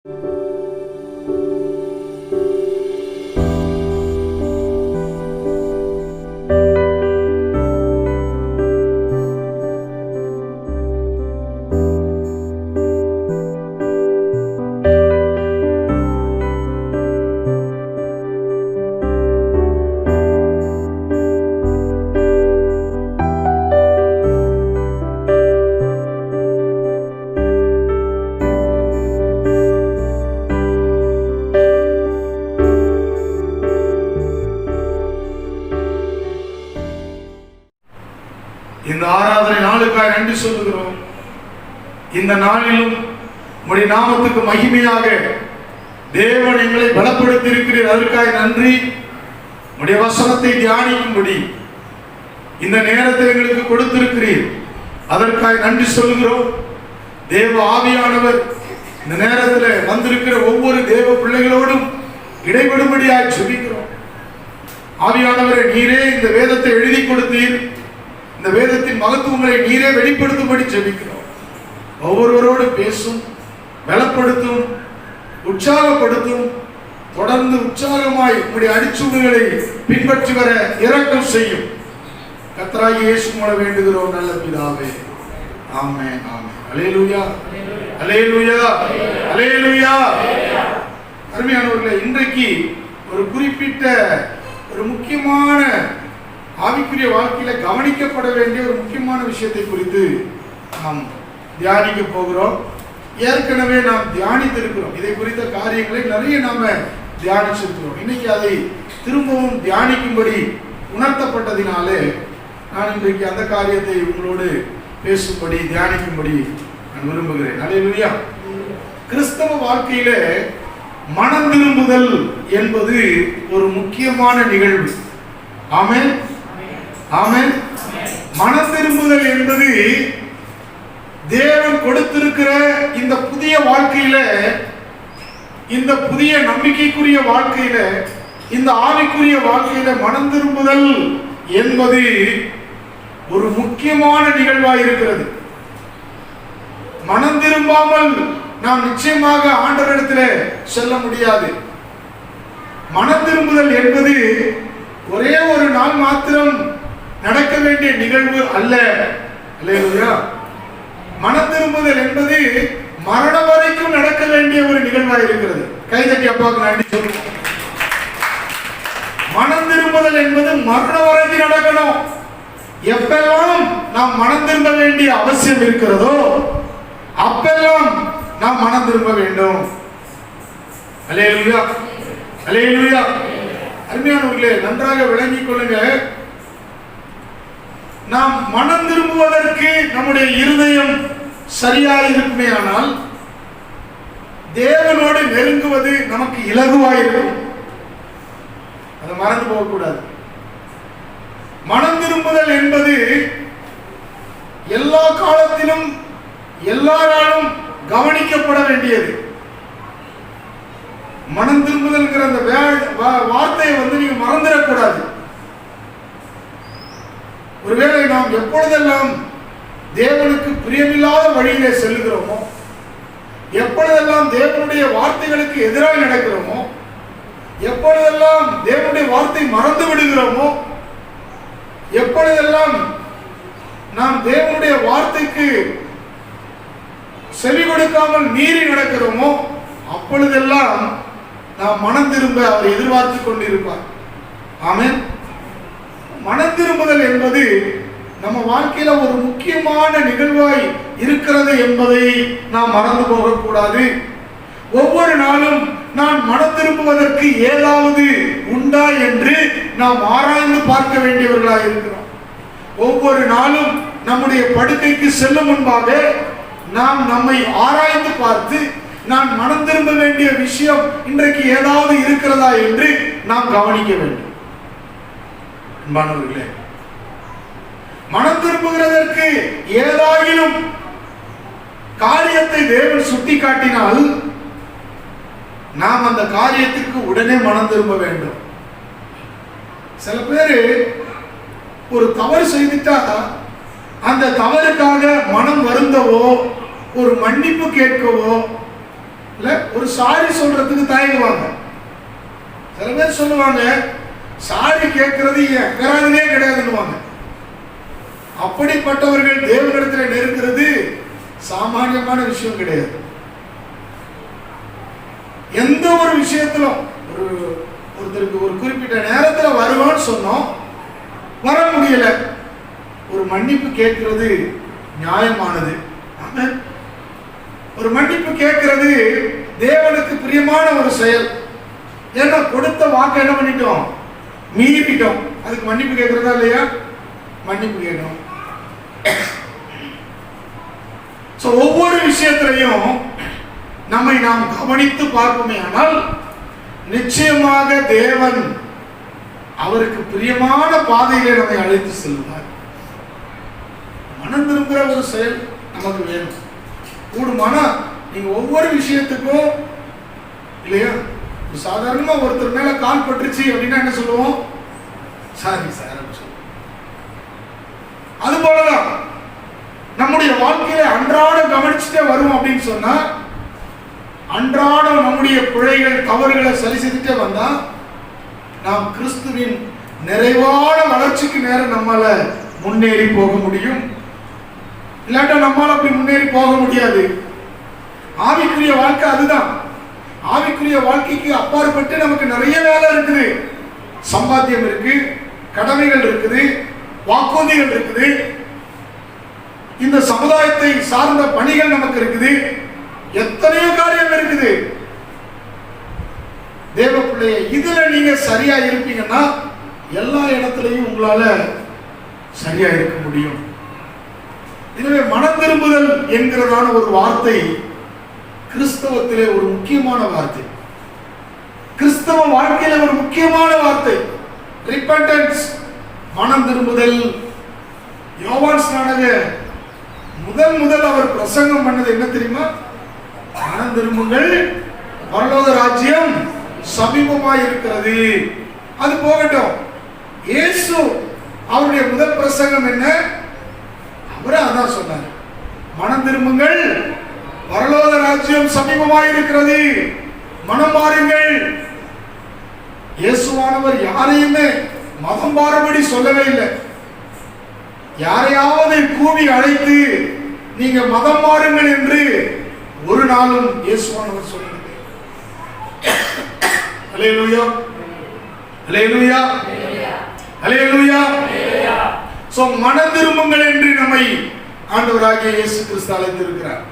இந்த ஆராதனை நாளுக்காக நன்றி சொல்லுகிறோம். இந்த நாளிலும் உம்முடைய நாமத்துக்கு மகிமையாக தேவன் எங்களை பலப்படுத்தி இருக்கிறீர். அதற்காக நன்றி. உம்முடைய வசனத்தை தியானிக்கும்படி இந்த நேரத்தை எங்களுக்கு கொடுத்திருக்கிறீர். அதற்காக நன்றி சொல்லுகிறோம். தேவ ஆவியானவர் இந்த நேரத்தில் வந்திருக்கிற ஒவ்வொரு தேவ பிள்ளைகளோடும் இடைபடும்படியாய் ஜெபிக்கிறோம். ஆவியானவரை நீரே இந்த வேதத்தை எழுதி கொடுத்தீர். இந்த வேதத்தின் மகத்துவங்களை நீரே வெளிப்படுத்தும்படி ஜெபிக்கிறோம். ஒவ்வொருவரோடு பேசும், பலப்படுத்தும், உற்சாகப்படுத்தும். தொடர்ந்து உற்சாகமாய் உம்முடைய அடிச்சுவடுகளை பின்பற்றி வர இரக்கம் செய்யும். கர்த்தராகிய இயேசு மூலம் வேண்டுகிறோம் நல்ல பிதாவே. ஆமென், ஆமென். அல்லேலூயா, அல்லேலூயா, அல்லேலூயா. அருமையானவர்களே, இன்றைக்கு ஒரு குறிப்பிட்ட ஒரு முக்கியமான ஆவிக்குரிய வாழ்க்கையில கவனிக்கப்பட வேண்டிய ஒரு முக்கியமான விஷயத்தை குறித்து நாம் தியானிக்க போகிறோம். ஏற்கனவே நாம் தியானித்திருக்கிறோம். இதை குறித்த காரியங்களை நிறைய நாம தியானிச்சிருக்கிறோம். இன்னைக்கு அதை திரும்பவும் தியானிக்கும்படி உணர்த்தப்பட்டதினாலே நான் இன்றைக்கு அந்த காரியத்தை உங்களோடு பேசும்படி தியானிக்கும்படி நான் விரும்புகிறேன். அல்லேலூயா. கிறிஸ்தவ வாழ்க்கையில மனம் திரும்புதல் என்பது ஒரு முக்கியமான நிகழ்வு. ஆமென், ஆமென். மனம் திரும்புதல் என்பது தேவன் கொடுத்திருக்கிற இந்த புதிய வாழ்க்கையில, இந்த புதிய நம்பிக்கைக்குரிய வாழ்க்கையில, இந்த ஆவிக்குரிய வாழ்க்கையில மனம் திரும்புதல் என்பது ஒரு முக்கியமான நிகழ்வாக இருக்கிறது. மனம் திரும்பாமல் நாம் நிச்சயமாக ஆண்டவரிடத்தில் செல்ல முடியாது. மனம் திரும்புதல் என்பது ஒரே ஒரு நாள் மாத்திரம் நடக்க வேண்டிய நிகழ்வு அல்ல. அல்லேலூயா. மனம் திரும்புதல் என்பது மரணம் வரைக்கும் நடக்க வேண்டிய ஒரு நிகழ்வாக இருக்கிறது. கைதட்டி அப்பாவுக்கு நன்றி சொல்லுவோம். மனம் திரும்புதல் என்பது மரணம் வரைக்கும் நடக்கணும். எப்பெல்லாம் நாம் மனம் திரும்ப வேண்டிய அவசியம் இருக்கிறதோ அப்பெல்லாம் நாம் மனம் திரும்ப வேண்டும். அல்லேலூயா, அல்லேலூயா. அருமையானவர்களே, நன்றாக விளங்கிக் கொள்ளுங்க. நாம் மனம் திரும்புவதற்கு நம்முடைய இருதயம் சரியாக இருக்குமே ஆனால் தேவனோடு நெருங்குவது நமக்கு இலகுவாயிருக்கும். அதை மறந்து போகக்கூடாது. மனம் திரும்புதல் என்பது எல்லா காலத்திலும் எல்லாராலும் கவனிக்கப்பட வேண்டியது. மனம் திரும்புதல்ங்கிற அந்த வார்த்தையை நீங்க மறந்துடக்கூடாது. ஒருவேளை நாம் எப்பொழுதெல்லாம் தேவனுக்கு பிரியமில்லாத வழியிலே செல்லுகிறோமோ, எப்பொழுதெல்லாம் தேவனுடைய வார்த்தைகளுக்கு எதிராக நடக்கிறோமோ, எப்பொழுதெல்லாம் தேவனுடைய வார்த்தை மறந்து விடுகிறோமோ, எப்பொழுதெல்லாம் நாம் தேவனுடைய வார்த்தைக்கு செவி கொடுக்காமல் மீறி நடக்கிறோமோ அப்பொழுதெல்லாம் நாம் மனம் திரும்ப அவர் எதிர்பார்த்து கொண்டிருப்பார். ஆமென். மனம் திரும்புதல் என்பது நம்ம வாழ்க்கையில ஒரு முக்கியமான நிகழ்வாய் இருக்கிறது என்பதை நாம் மறந்து போகக்கூடாது. ஒவ்வொரு நாளும் நான் மனம் திரும்புவதற்கு ஏதாவது உண்டா என்று நாம் ஆராய்ந்து பார்க்க வேண்டியவர்களாக இருக்கிறோம். ஒவ்வொரு நாளும் நம்முடைய படுக்கைக்கு செல்லும் முன்பாக நாம் நம்மை ஆராய்ந்து பார்த்து நான் மனம் திரும்ப வேண்டிய விஷயம் இன்றைக்கு ஏதாவது இருக்கிறதா என்று நாம் கவனிக்க வேண்டும். அன்பானவர்களே, மனம் திரும்புகிறதற்கு ஏதாயிலும் காரியத்தை தேவன் சுட்டி காட்டினால் நாம் அந்த காரியத்துக்கு உடனே மனம் திரும்ப வேண்டும். சில பேரு ஒரு தவறு செய்துட்டா அந்த தவறுக்காக மனம் வருந்தவோ ஒரு மன்னிப்பு கேட்கவோ இல்ல ஒரு சாரி சொல்றதுக்கு தயங்குவாங்க. சில பேர் சொல்லுவாங்க சாரி கேட்கறது எங்கராதுனே கிடையாதுன்னுவாங்க. அப்படிப்பட்டவர்கள் தேவனிடத்தில் நெருங்கிறது சாமானியமான விஷயம் கிடையாது. எந்த ஒரு விஷயத்திலும் ஒருத்தருக்கு ஒரு குறிப்பிட்ட நேரத்தில் வருவான்னு சொன்னோம், வர முடியல, ஒரு மன்னிப்பு கேட்கிறது நியாயமானது. ஒரு மன்னிப்பு கேட்கிறது தேவனுக்கு பிரியமான ஒரு செயல். ஏன்னா கொடுத்த வாக்கு என்ன பண்ணிட்டோம், மீறிட்டோம். அதுக்கு மன்னிப்பு கேட்கிறதா இல்லையா? மன்னிப்பு கேட்கணும். ஒவ்வொரு விஷயத்திலையும் நம்மை நாம் கவனித்து பார்ப்போமே ஆனால் நிச்சயமாக தேவன் அவருக்கு பிரியமான பாதையிலே நம்மை அழைத்து செல்வார். மனம் திரும்புகிற ஒரு செயல் நமக்கு வேணும். கூடுமான நீங்க ஒவ்வொரு விஷயத்துக்கும் இல்லையா, சாதாரணமா ஒருத்தர் மேல கால் பட்டுருச்சு அப்படின்னா என்ன சொல்லுவோம், சாரி சார். அது போலதான் நம்முடைய வாழ்க்கையில அன்றாடம் கவனிச்சுட்டே வரும் அப்படின்னு சொன்னா, அன்றாடம் நம்முடைய பிழைகள் தவறுகளை சரி செய்துட்டே வந்தா நாம் கிறிஸ்துவின் நிறைவான வளர்ச்சிக்கு நேரம் நம்மால முன்னேறி போக முடியும். இல்லாட்டா நம்மால அப்படி முன்னேறி போக முடியாது. ஆவிக்குரிய வாழ்க்கை அதுதான். ஆவிக்குரிய வாழ்க்கைக்கு அப்பாற்பட்டு நமக்கு நிறைய வேலை இருக்குது. சம்பாத்தியம் இருக்கு, கடமைகள் இருக்குது, வாக்குறுதிகள் இருக்குது, இந்த சமுதாயத்தை சார்ந்த பணிகள் நமக்கு இருக்குது, எத்தனையோ காரியம் இருக்குது. தேவ பிள்ளைய இதுல நீங்க சரியா இருப்பீங்கன்னா எல்லா இடத்துலையும் உங்களால சரியா இருக்க முடியும். எனவே மனம் திரும்புதல் என்கிறதான ஒரு வார்த்தை கிறிஸ்தவத்திலே ஒரு முக்கியமான வார்த்தை, கிறிஸ்தவ வாழ்க்கையில ஒரு முக்கியமான வார்த்தை. ரிப்பெண்டன்ஸ், மனம் திரும்புதல். யோவான் ஸ்நானகர் முதல் அவர் பிரசங்கம் பண்ணது என்ன தெரியுமா? மனம் திரும்புங்கள், பரலோக ராஜ்யம் சமீபமாய் இருக்கிறது. அது போகட்டும். இயேசு அவருடைய முதல் பிரசங்கம் என்ன? அவரே அதான் சொன்னார், மனம் திரும்புங்கள், பரலோக ராஜ்யம் சமீபமாய் இருக்கிறது, மனம் மாறுங்கள். இயேசுவானவர் யாரையுமே மதம் மாறுபடி சொல்லவே இல்லை. யாரையாவது கூவி அழைத்து நீங்க மதம் மாறுங்கள் என்று ஒரு நாளும் இயேசுவானவர் சொல்லவில்லை. அல்லேலூயா, அல்லேலூயா, அல்லேலூயா. சோ மனம் திரும்புங்கள் என்று நம்மை ஆண்டவராகிய இயேசு கிறிஸ்து அழைத்திருக்கிறார்.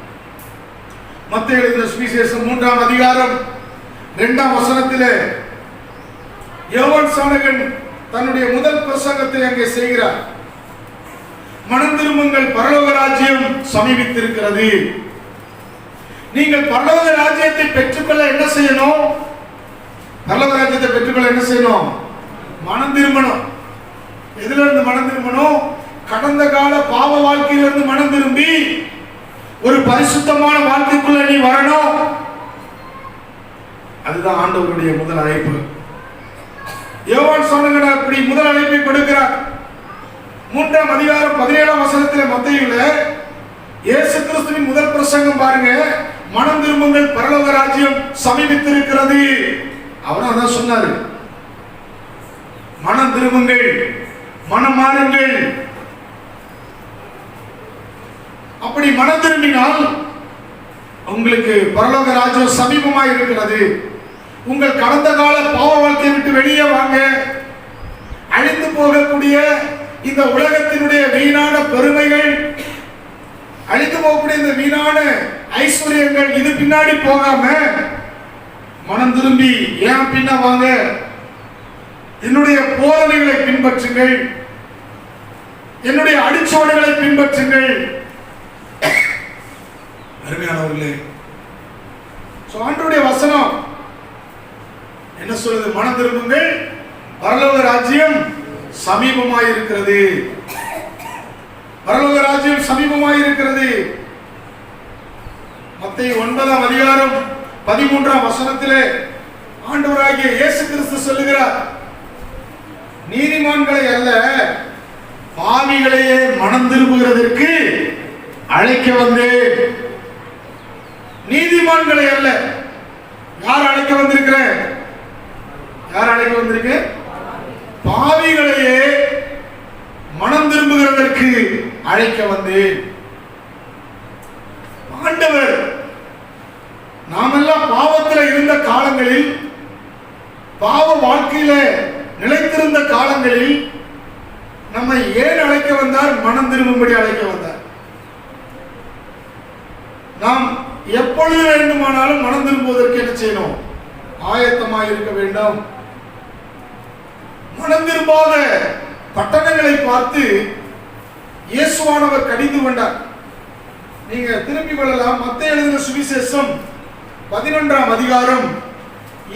மத்தேயு எழுதின சுவிசேஷம் 3ஆம் அதிகாரம் 2ஆம் வசனத்திலே யோவான் ஸ்நானகன் தன்னுடைய முதல் பிரசங்கத்தை அங்கே செய்கிறார். மனம் திரும்புங்கள், பரலோக ராஜ்யம் சமீபித்திருக்கிறது. நீங்கள் பரலோக ராஜ்யத்தை பெற்றுக்கொள்ள என்ன செய்யணும்? பரலோக ராஜ்யத்தை பெற்றுக்கொள்ள என்ன செய்யணும்? மனம் திரும்பணும். எதுல இருந்து மனம் திரும்பணும்? கடந்த கால பாவ வாழ்க்கையிலிருந்து மனம் திரும்பி ஒரு பரிசுத்தமான வாழ்க்கைக்குள்ள நீ வரணும். அதுதான் ஆண்டவருடைய முதல் அழைப்பு. யோவான் ஸ்நானகன் அப்படி முதல் அழைப்பை கொடுக்கிறார். 3ஆம் அதிகாரம் 17ஆம் வசனத்திலே மத்தேயுல இயேசு கிறிஸ்துவின் முதல் பிரசங்கம் பாருங்க. மனம் திரும்புங்கள், பரலோக ராஜ்யம் சமீபித்திருக்கிறது. அவர் அதான் சொன்னாரு, மனம் திரும்புங்கள், மனம் மாறுங்கள். அப்படி மனம் திரும்பினால் உங்களுக்கு பரலோக ராஜ்யம் சமீபமாய் இருக்கிறது. உங்கள் கடந்த கால பாவ வாழ்க்கையை விட்டு வெளியே வாங்க. அழிந்து போகக்கூடிய இந்த உலகத்தினுடைய வீணான பெருமைகள், அழிந்து போகக்கூடிய இந்த வீணான ஐஸ்வர்யங்கள், இது பின்னாடி போகாம மனம் திரும்பி ஏன் பின்ன வாங்க, என்னுடைய போதனைகளை பின்பற்றுங்கள், என்னுடைய அடிச்சோடுகளை பின்பற்றுங்கள். அருமையானவர்களே, ஆண்டவருடைய வசனம் என்ன சொல்லுது? மனம் திரும்புங்கள், பரலோக ராஜ்யம் சமீபமாய் இருக்கிறது. பரலோக ராஜ்யம் சமீபமாய் இருக்கிறது. மத்தேயு 9ஆம் அதிகாரம் 13ஆம் வசனத்திலே ஆண்டவராகிய இயேசு கிறிஸ்து சொல்லுகிறார், நீதிமான்களை அல்ல பாவிகளையே மனம் திரும்புகிறதற்கு அழைக்க வந்தேன். நீதிமான்களை அல்ல. யார் அழைக்க வந்திருக்கிற? யார் அழைக்க வந்திருக்கு? பாவிகளையே மனம் திரும்புகிறதற்கு அழைக்க வந்தேன். ஆண்டவர் நாமெல்லாம் பாவத்தில் இருந்த காலங்களில், பாவ வாழ்க்கையில நிலைத்திருந்த காலங்களில் நம்மை ஏன் அழைக்க வந்தார்? மனம் திரும்பும்படி அழைக்க வந்தார். நாம் எப்பொழுது வேண்டுமானாலும் மனம் திரும்புவதற்கு என்ன செய்யணும்? ஆயத்தமாக இருக்க வேண்டும். மனம் திரும்பாத பட்டணங்களை பார்த்து இயேசுவானவர் கடிந்து கொண்டார். நீங்க திருப்பிக் கொள்ளலாம். மத்தேயு எழுதின சுவிசேஷம் 11ஆம் அதிகாரம்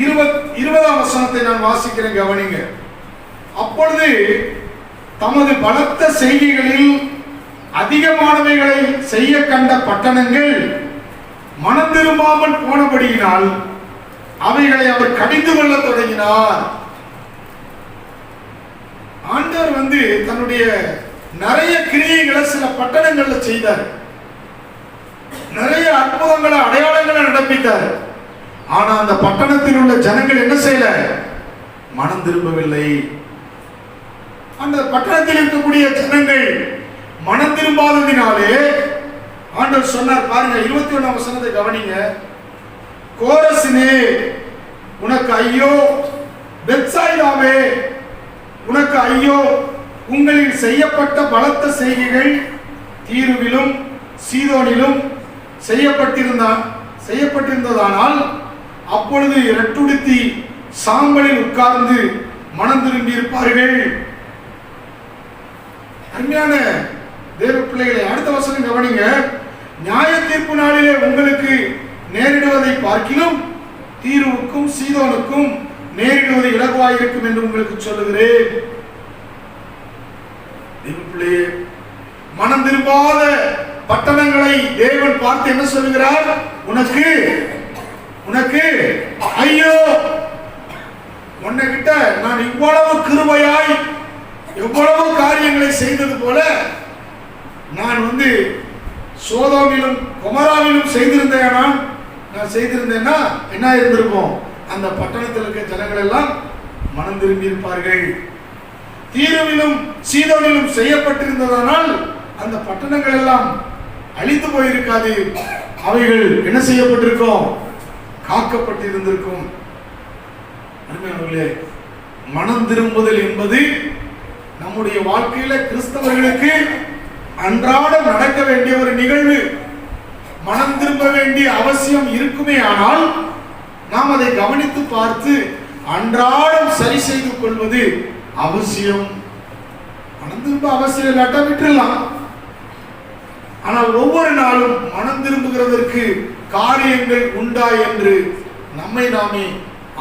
20ஆம் வசனத்தை நான் வாசிக்கிறேன், கவனிங்க. அப்பொழுது தமது பலத்த செய்கைகளில் அதிகமானவைகளை செய்ய கண்ட பட்டணங்கள் மனம் திரும்பாமல் போனபடியினால் அவைகளை அவர் கடிந்து கொள்ள தொடங்கினார். ஆண்டவர் தன்னுடைய நிறைய கிரியைகளை சில பட்டணங்கள்ல செய்தார். நிறைய அற்புதங்களை, அடையாளங்களை நடப்பித்தார். ஆனா அந்த பட்டணத்தில் உள்ள ஜனங்கள் என்ன செய்யல? மனம் திரும்பவில்லை. அந்த பட்டணத்தில் இருக்கக்கூடிய ஜனங்கள் மனம் திரும்பாததினாலே ஆண்டவர் சொன்னார், பாருங்க 21ஆம் வசனத்தை கவனிங்க. கோரசினே உனக்கு ஐயோ, பெத்சாயிதாவே உனக்கு ஐயோ, உங்களில் செய்யப்பட்ட பலத்த செய்கைகள் தீருவிலும் சீதோனிலும் செய்யப்பட்டிருந்ததானால் அப்பொழுது இரட்டுடுத்தி சாம்பலில் உட்கார்ந்து மனம் திரும்பி இருப்பார்கள். அருமையான தேவ பிள்ளைகளை, அடுத்த வசனம் கவனிங்க. நியாய தீர்ப்பு நாளிலே உங்களுக்கு நேரிடுவதை பார்க்கிலும் தீருவுக்கும் சீதோனுக்கும் நேரிடுவது இலகுவாயிருக்கும் என்று உங்களுக்கு சொல்லுகிறேன். தேவ பிள்ளையே, மனம் திரும்பாத பட்டணங்களை தேவன் பார்த்து என்ன சொல்லுகிறார்? உனக்கு உனக்கு ஐயோ, உன்னை நான் இவ்வளவு கிருபையாய் எவ்வளவு காரியங்களை செய்தது போல நான் சோதோமிலும் கொமராவிலும் செய்திருந்தேன்னா என்ன இருந்திருக்கும்? அந்த பட்டணத்தில் இருக்க ஜனங்கள் எல்லாம் மனம் திரும்பி இருப்பார்கள். தீருவிலும் சீதோனிலும் செய்யப்பட்டிருந்ததனால் அந்த பட்டணங்கள் எல்லாம் அழிந்து போயிருக்காது. அவைகள் என்ன செய்யப்பட்டிருக்கும்? காக்கப்பட்டிருந்திருக்கும். அருமையானவர்களே, மனம் திரும்புதல் என்பது நம்முடைய வாழ்க்கையில கிறிஸ்தவர்களுக்கு அன்றாடம் நடக்க வேண்டிய ஒரு நிகழ்வு. மனம் திரும்ப வேண்டிய அவசியம் இருக்குமே, ஆனால் நாம் அதை கவனித்து பார்த்து அன்றாடம் சரி செய்து கொள்வது அவசியம். மனம் திரும்ப அவசியம் இல்லாட்டா விட்டுறலாம். ஆனால் ஒவ்வொரு நாளும் மனம் திரும்புகிறதற்கு காரியங்கள் உண்டா என்று நம்மை நாமே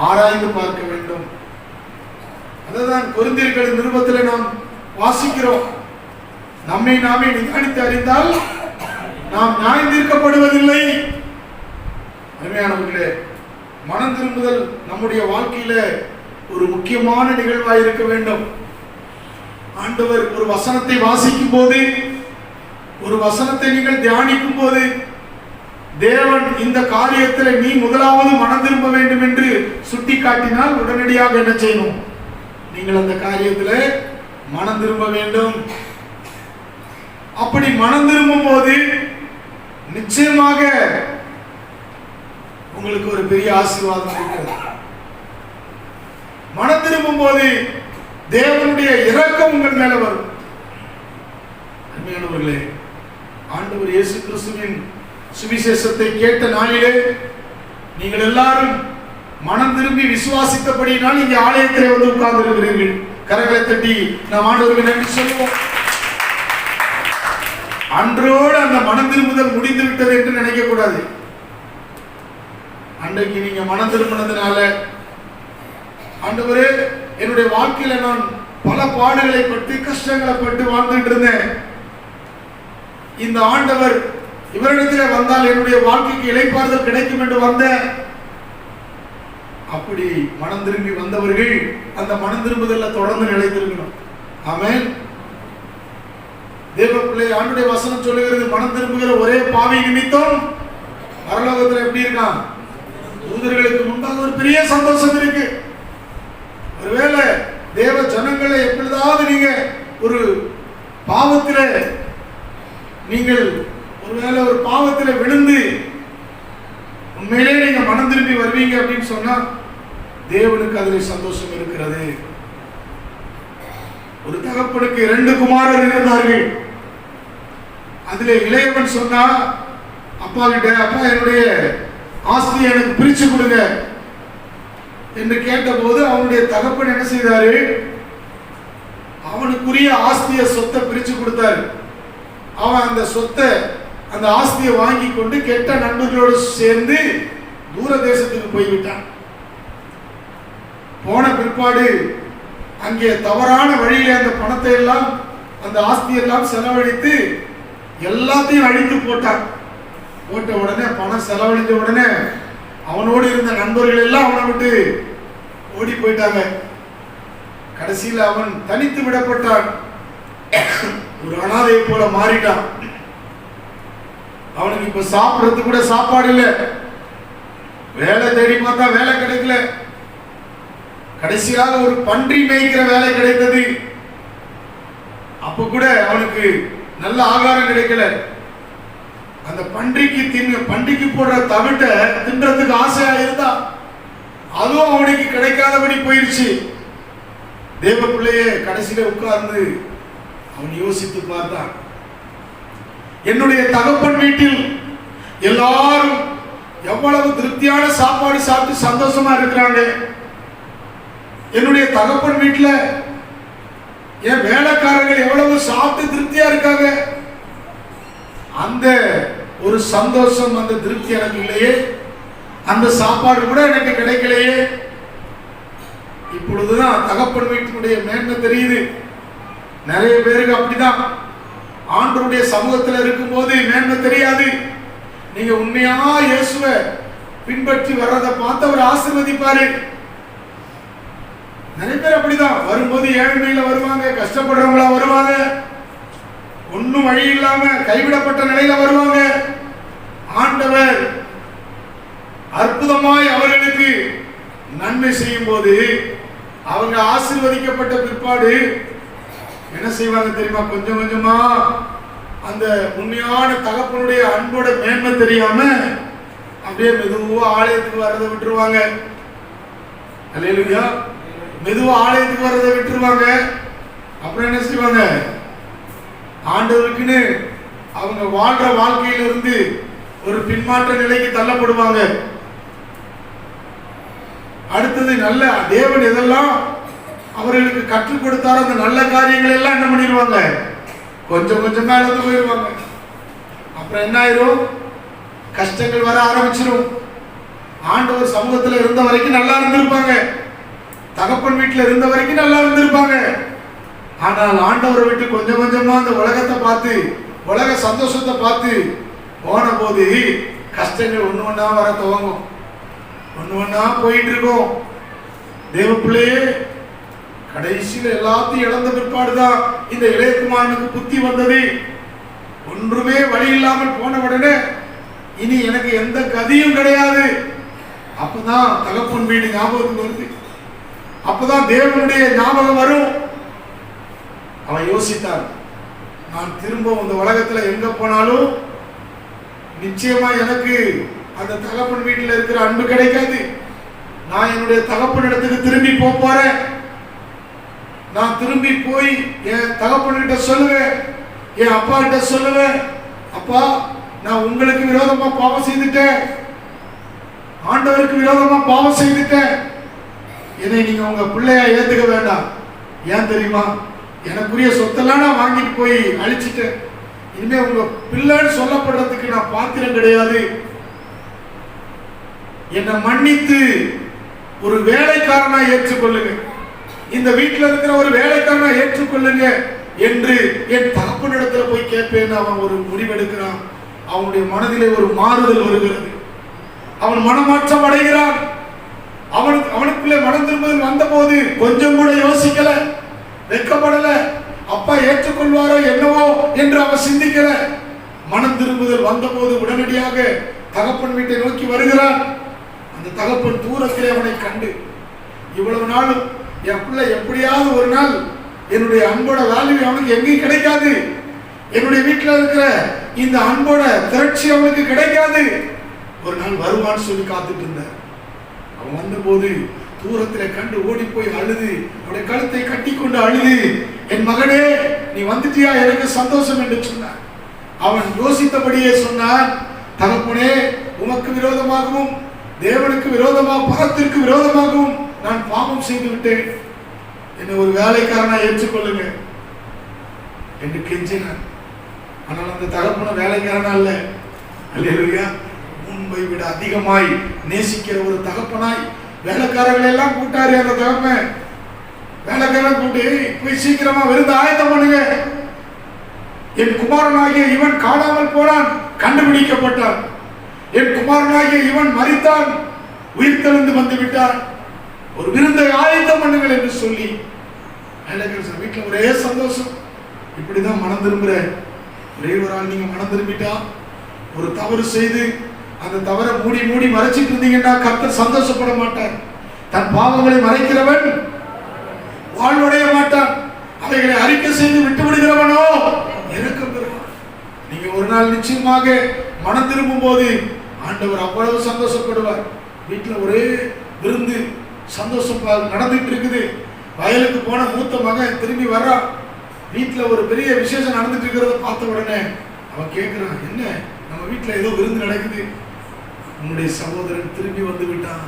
ஆராய்ந்து பார்க்க வேண்டும். அதுதான் கொரிந்தியர்கள் நிருபத்தில் நாம் வாசிக்கிறோம். நம்மை நாமே நிதானித்து அறிந்தால் நாம் நியாயம் தீர்க்கப்படுவதில்லை. அருமையானவர்களே, மனம் திரும்புதல் நம்முடைய வாழ்க்கையில ஒரு முக்கியமான நிகழ்வாக இருக்க வேண்டும். ஆண்டவர் ஒரு வசனத்தை வாசிக்கும் போது, ஒரு வசனத்தை நீங்கள் தியானிக்கும் போது, தேவன் இந்த காரியத்தில் நீ முதலாவது மனம் திரும்ப வேண்டும் என்று சுட்டி காட்டினால் உடனடியாக என்ன செய்யணும்? நீங்கள் அந்த காரியத்தில் மனம் திரும்ப வேண்டும். அப்படி மனம் திரும்பும் போது நிச்சயமாக உங்களுக்கு ஒரு பெரிய ஆசீர்வாதம் இருக்கிறது. மனம் திரும்பும் போது தேவனுடைய இரக்கம் உங்கள் மேல வரும். அருமையானவர்களே, ஆண்டவர் இயேசு கிறிஸ்துவின் சுவிசேஷத்தை கேட்ட நாளிலே நீங்கள் எல்லாரும் மனம் திரும்பி விசுவாசித்தபடியினால் இங்கே ஆலயத்திலே உட்கார்ந்து இருக்கிறீர்கள். கரங்களை தட்டி நாம் ஆண்டவருக்கு நன்றி சொல்லுவோம். அன்றோடு அந்த மனம் திரும்புதல் முடிந்து விட்டது என்று நினைக்க கூடாது. அன்றைக்கு நீங்க மனம் திரும்பினதுனால, ஆண்டவரே என்னுடைய வாழ்க்கையில நான் பல பாடுகளை பட்டு கஷ்டங்களை பட்டு வாழ்ந்துட்டு இருந்தேன், இந்த ஆண்டவர் இவரிடத்திலே வந்தால் என்னுடைய வாழ்க்கைக்கு இளைப்பாறுதல் கிடைக்கும் என்று வந்தேன். அப்படி மனம் திரும்பி வந்தவர்கள் அந்த மனம் திரும்புதல்ல தொடர்ந்து நிலைத்திருக்கணும். ஆமென். தேவ பிள்ளை, ஆண்டுடைய வசனம் சொல்லுகிறது, மனம் திரும்புகிற ஒரே பாவி நிமித்தம் பரலோகத்துல எப்படி இருக்கான்? தூதர்களுக்கு முன்பாக ஒரு பெரிய சந்தோஷம் இருக்கு. ஒருவேளை தேவ ஜனங்களை எப்பொழுதாவது நீங்க ஒரு பாவத்தில நீங்கள் ஒருவேளை ஒரு பாவத்தில விழுந்து உண்மையிலே நீங்க மனம் திரும்பி வருவீங்க அப்படின்னு சொன்னா தேவனுக்கு அதில் சந்தோஷம் இருக்கிறது. ஒரு தகப்பனுக்கு 2 குமாரர் இருந்தார்கள். அதிலே இளையவன் சொன்னா அப்பா கிட்ட, அப்பா என்னுடைய ஆஸ்தியை எனக்கு பிரிச்சு கொடுங்க என்று கேட்டபோது அவனுடைய தகப்பன் என்ன செய்தாரு? அவனுக்குரிய ஆஸ்திய சொத்தை பிரிச்சு கொடுத்தாரு. அவன் அந்த சொத்தை, அந்த ஆஸ்தியை வாங்கி கொண்டு கெட்ட நண்பர்களோடு சேர்ந்து தூர தேசத்துக்கு போய்விட்டான். போன பிற்பாடு அங்கே தவறான வழியில அந்த பணத்தை எல்லாம், அந்த ஆஸ்தியெல்லாம் செலவழித்து எல்லாத்தையும் அழித்து போட்டான். போட்ட உடனே, பணம் செலவழித்த உடனே அவனோடு இருந்த நண்பர்கள் எல்லாம் அவனை விட்டு ஓடி போயிட்டாங்க. கடைசியில் அவன் தனித்து விடப்பட்டான். ஒரு அனாதை போல மாறிட்டான். அவனுக்கு இப்ப சாப்பிடறதுக்கு கூட சாப்பாடு இல்லை. வேலை தேடி பார்த்தா வேலை கிடைக்கல. கடைசியாக ஒரு பன்றி மேய்க்கிற வேலை கிடைத்தது. அப்ப கூட அவனுக்கு நல்ல ஆகாரம் கிடைக்கல. அந்த பன்றிக்கு போடுற தவிட்ட தின்றதுக்கு ஆசையா இருந்தா அதுவும் அவனுக்கு கிடைக்காதபடி போயிடுச்சு. தேவ பிள்ளையே கடைசியில உட்கார்ந்து அவன் யோசித்து பார்த்தான். என்னுடைய தகப்பன் வீட்டில் எல்லாரும் எவ்வளவு திருப்தியான சாப்பாடு சாப்பிட்டு சந்தோஷமா இருக்கிறாங்க. என்னுடைய தகப்பன் வீட்டுல என் வேலைக்காரர்கள் எவ்வளவு சாப்பிட்டு திருப்தியா இருக்காங்க. அந்த ஒரு சந்தோஷம், அந்த திருப்தி எனக்கு இல்லையே. அந்த சாப்பாடு கூட எனக்கு கிடைக்கலையே. இப்பொழுதுதான் தகப்பன் வீட்டினுடைய மேன்மை தெரியுது. நிறைய பேருக்கு அப்படிதான். ஆண்டவருடைய சமூகத்தில் இருக்கும்போது மேன்மை தெரியாது. நீங்க உண்மையா இயேசுவை பின்பற்றி வர்றதை பார்த்து அவர் ஆசீர்வதிப்பாரு. நிறைய பேர் அப்படிதான். வரும்போது ஏழ்மையில வருவாங்க, கஷ்டப்படுறவங்களா வருவாங்க, ஒன்னும் வழி இல்லாம கைவிடப்பட்ட நிலையில வருவாங்க. ஆண்டவர் அற்புதமாய் அவர்களுக்கு நன்மை செய்யும் போது அவங்க ஆசீர்வதிக்கப்பட்ட பிற்பாடு என்ன செய்வாங்க தெரியுமா? கொஞ்சம் கொஞ்சமா அந்த உண்மையான தகப்பனுடைய அன்போட மேன்மை தெரியாம அப்படியே மெதுவா ஆலயத்துக்கு வர்றதை விட்டுருவாங்க. அல்லேலூயா. மெதுவா ஆலயத்துக்கு வர்றதை விட்டுருவாங்க. அப்புறம் என்ன செய்வாங்க? ஆண்டவருக்குன்னு அவங்க வாழ்ற வாழ்க்கையிலிருந்து ஒரு பின்மாற்ற நிலைக்கு தள்ளப்படுவாங்க. அடுத்தது நல்ல தேவன் எதெல்லாம் அவர்களுக்கு கற்றுக் கொடுத்தாரோ அந்த நல்ல காரியங்கள் எல்லாம் என்ன பண்ணிடுவாங்க? கொஞ்சம் கொஞ்சமா இழந்து போயிடுவாங்க. அப்புறம் என்ன ஆயிரும்? கஷ்டங்கள் வர ஆரம்பிச்சிடும். ஆண்டவர் சமூகத்தில் இருந்த வரைக்கும் நல்லா இருந்திருப்பாங்க, தகப்பன் வீட்டில் இருந்த வரைக்கும் நல்லா இருந்திருப்பாங்க. ஆனால் ஆண்டவரை விட்டு கொஞ்சம் கொஞ்சமா அந்த உலகத்தை பார்த்து, உலக சந்தோஷத்தை பார்த்து போன போது கஷ்டங்கள் ஒண்ணு ஒண்ணா வர துவங்கும். ஒண்ணு ஒண்ணா போயிட்டு இருக்கும். தேவ பிள்ளையே, கடைசியில எல்லாத்தையும் இழந்த பிற்பாடுதான் இந்த இளையகுமாரனுக்கு புத்தி வந்தது. ஒன்றுமே வழி இல்லாமல் போன உடனே இனி எனக்கு எந்த கதியும் கிடையாது. அப்பதான் தகப்பன் வீடு ஞாபகத்துக்கு வருது. அப்பதான் தேவனுடைய ஞாபகம் வரும். அவன் யோசித்தான், நான் திரும்ப இந்த உலகத்துல எங்க போனாலும் நிச்சயமா எனக்கு அந்த தகப்பன் வீட்டில் இருக்கிற அன்பு கிடைக்காது. நான் என்னுடைய தகப்பன் இடத்துக்கு திரும்பி போறேன். நான் திரும்பி போய் என் தகப்பன் கிட்ட சொல்லுவேன், என் அப்பா கிட்ட சொல்லுவேன், அப்பா நான் உங்களுக்கு விரோதமா பாவம் செய்துட்டேன், ஆண்டவருக்கு விரோதமா பாவம் செய்துட்டேன், என்னை நீங்க உங்க பிள்ளையா ஏத்துக்க வேண்டாம். ஏன் தெரியுமா? எனக்குரிய சொத்தெல்லாம் நான் வாங்கிட்டு போய் அழிச்சிட்டேன். இனிமே உங்க பிள்ளைன்னு சொல்லப்படுறதுக்கு நான் பாத்திரம் கிடையாது. என்னை மன்னித்து ஒரு வேலைக்காரனா ஏற்றுக்கொள்ளுங்க, இந்த வீட்டில் இருக்கிற ஒரு வேலைக்காரனா ஏற்றுக்கொள்ளுங்க என்று என் தகப்பனிடத்துல போய் கேட்பேன்னு அவன் ஒரு முடிவெடுக்கிறான். அவனுடைய மனதிலே ஒரு மாறுதல் வருகிறது. அவன் மனமாற்றம் அடைகிறான். அவனுக்குள்ளே மனம் திரும்புதல் வந்த போது கொஞ்சம் கூட யோசிக்கல, வெட்கப்படல, அப்பா ஏற்றுக்கொள்வாரோ என்னவோ என்று அவன் சிந்திக்கல. மனம் திரும்புதல் வந்த போது உடனடியாக தகப்பன் வீட்டை நோக்கி வருகிறான். அந்த தகப்பன் தூரத்திலே அவனை கண்டு, இவ்வளவு நாளும் என் பிள்ளை எப்படியாவது ஒரு நாள் என்னுடைய அன்போட வேல்யூ அவனுக்கு எங்கேயும் கிடைக்காது, என்னுடைய வீட்டில் இருக்கிற இந்த அன்போட திரட்சி அவனுக்கு கிடைக்காது, ஒரு நாள் வருவான்னு சொல்லி காத்துட்டு இருந்தார். அவன் வந்தபோது தூரத்திலே கண்டு ஓடி போய் அழுது, அவனுடைய கழுத்தை கட்டி கொண்டு அழுது, என் மகனே நீ வந்துட்டியா, எனக்கு சந்தோஷம் என்று சொன்னான். அவன் யோசித்தபடியே சொன்னான், தகப்பனே உமக்கு விரோதமாகவும் தேவனுக்கு விரோதமாக பரத்திற்கு விரோதமாகவும் நான் பாவம் செய்து விட்டேன், என்னை ஒரு வேலைக்காரனா ஏற்றுக்கொள்ளுங்க என்று கெஞ்சினான். ஆனால் அந்த தகப்பன வேலைக்காரனா அல்ல, அல்லேலூயா, முன்பை விட அதிகமாய் நேசிக்கிற ஒரு தகப்பனாய் வேலைக்காரர்கள் எல்லாம் கூட்டாரு. அந்த தகப்பன் வேலைக்காரன் கூட்டி, போய் சீக்கிரமா விருந்து ஆயத்தம் பண்ணுங்க, என் குமாரனாகிய இவன் காணாமல் போனான், கண்டுபிடிக்கப்பட்டான், என் குமாரனாகிய இவன் மரித்தான், உயிர்த்தெழுந்து வந்து விட்டான், ஒரு விருந்தை ஆயத்தம் பண்ணுங்கள் என்று சொல்லி வீட்டில் ஒரே சந்தோஷம். இப்படிதான் மனம் திரும்புற ஒரே ஒரு ஆள் நீங்க மனம் திரும்பிட்டா, ஒரு தவறு செய்து அந்த தவறை மூடி மூடி மறைச்சிட்டு இருந்தீங்கன்னா கர்த்தர் சந்தோஷப்பட மாட்டார். தன் பாவங்களை மறைக்கிறவன் வாழ்வடைய மாட்டான், அவைகளை அறிக்கை செய்து விட்டு விடுகிறவனோ இரக்கம் பெறுவான். நீங்க ஒரு நாள் நிச்சயமாக மனம் திரும்பும் போது ஆண்டவர் அவ்வளவு சந்தோஷப்படுவார். வீட்டில் ஒரே விருந்து சந்தோஷம் நடந்துட்டு இருக்குது. வயலுக்கு போன மூத்த மகன் திரும்பி வர்றான், வீட்டில் ஒரு பெரிய விசேஷம் நடந்துட்டு இருக்கிறத பார்த்த உடனே அவன் கேட்கிறான், என்ன நம்ம வீட்டில் ஏதோ விருந்து நடக்குது, உன்னுடைய சகோதரன் திரும்பி வந்து விட்டான்.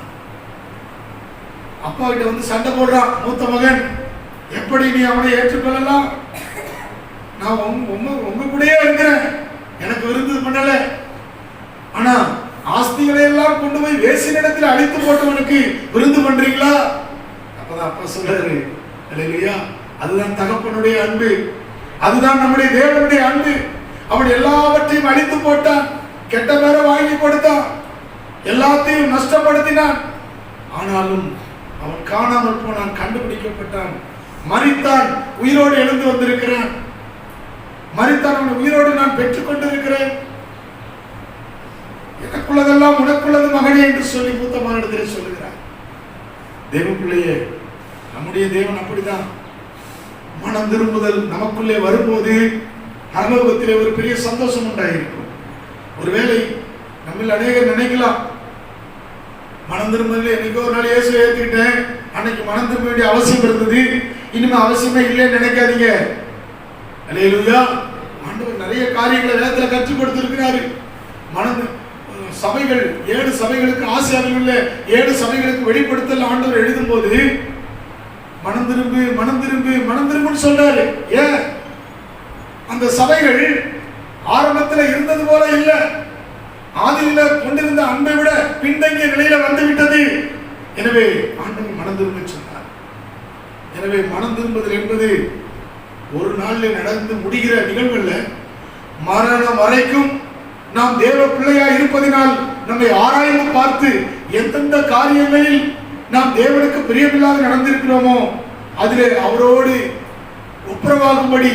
அப்பா கிட்ட வந்து சண்டை போடுறான் மூத்த மகன், எப்படி நீ அவனை ஏற்றுக்கொள்ளலாம், நான் உங்க கூடயே இருக்கிறேன், எனக்கு விருந்து பண்ணல, ஆனா ஆஸ்திகளை எல்லாம் கொண்டு போய் வேசின் இடத்தில் அடித்து போட்டவனுக்கு விருந்து பண்றீங்களா? அப்பதான் அப்பா சொல்றாரு, அல்லேலூயா, அதுதான் தகப்பனுடைய அன்பு, அதுதான் நம்முடைய தேவனுடைய அன்பு. அவன் எல்லாவற்றையும் அடித்து போட்டான், கெட்ட பேரை வாங்கி கொடுத்தான், எல்லாத்தையும் நஷ்டப்படுத்தினான், ஆனாலும் அவன் காணாமல் போனான், கண்டுபிடிக்கப்பட்டான், மரித்தான், உயிரோடு எழுந்து வந்திருக்கிறான், மரித்தான், அவன் உயிரோடு நான் பெற்றுக் கொண்டிருக்கிறேன், எனக்குள்ளதெல்லாம் உனக்குள்ளது மகனே என்று சொல்லி மூத்த மகனிடத்தில் சொல்லுகிறார். தேவ பிள்ளையே, நம்முடைய தேவன் அப்படிதான். மனம் திரும்புதல் நமக்குள்ளே வரும்போது பரலோகத்திலே ஒரு பெரிய சந்தோஷம் உண்டாயிருக்கும். ஒருவேளை நம்ம அநேகர் நினைக்கலாம், மனம் திரும்புதல் என்னைக்கோ ஒரு நாள் இயேசுவை ஏற்றுக்கிட்டேன், அன்னைக்கு மனம் திரும்ப வேண்டிய அவசியம் இருந்தது, இனிமே அவசியமே இல்லைன்னு நினைக்காதீங்க. அல்லேலூயா, ஆண்டவர் நிறைய காரியங்களை வேதத்தில் கற்றுக் கொடுத்திருக்கிறாரு. சபைகள் 7 சபைகளுக்கு, ஆசியாவில் உள்ள 7 சபைகளுக்கு வெளிப்படுத்தல் ஆண்டவர் எழுதும் போது மனம் திரும்பு மனம் திரும்பு மனம் திரும்புன்னு சொல்றாரு. ஏன்? அந்த சபைகள் ஆரம்பத்தில் இருந்தது போல இல்ல, ஆதியில கொண்டிருந்த அன்பை விட பின்தங்கிய நிலையில வந்து விட்டது. எனவே ஆண்டவர் மனம் திரும்ப சொன்னார். எனவே மனம் திரும்புதல் என்பது ஒரு நாளில் நடந்து முடிகிற நிகழ்வு அல்ல. மரணம் வரைக்கும் நாம் தேவ பிள்ளையா இருப்பதினால் நம்மை ஆராய்ந்து பார்த்து எந்தெந்த காரியங்களில் நாம் தேவனுக்கு பிரியமில்லாத நடந்திருக்கிறோமோ அதிலே அவரோடு ஒப்புரவாகும்படி,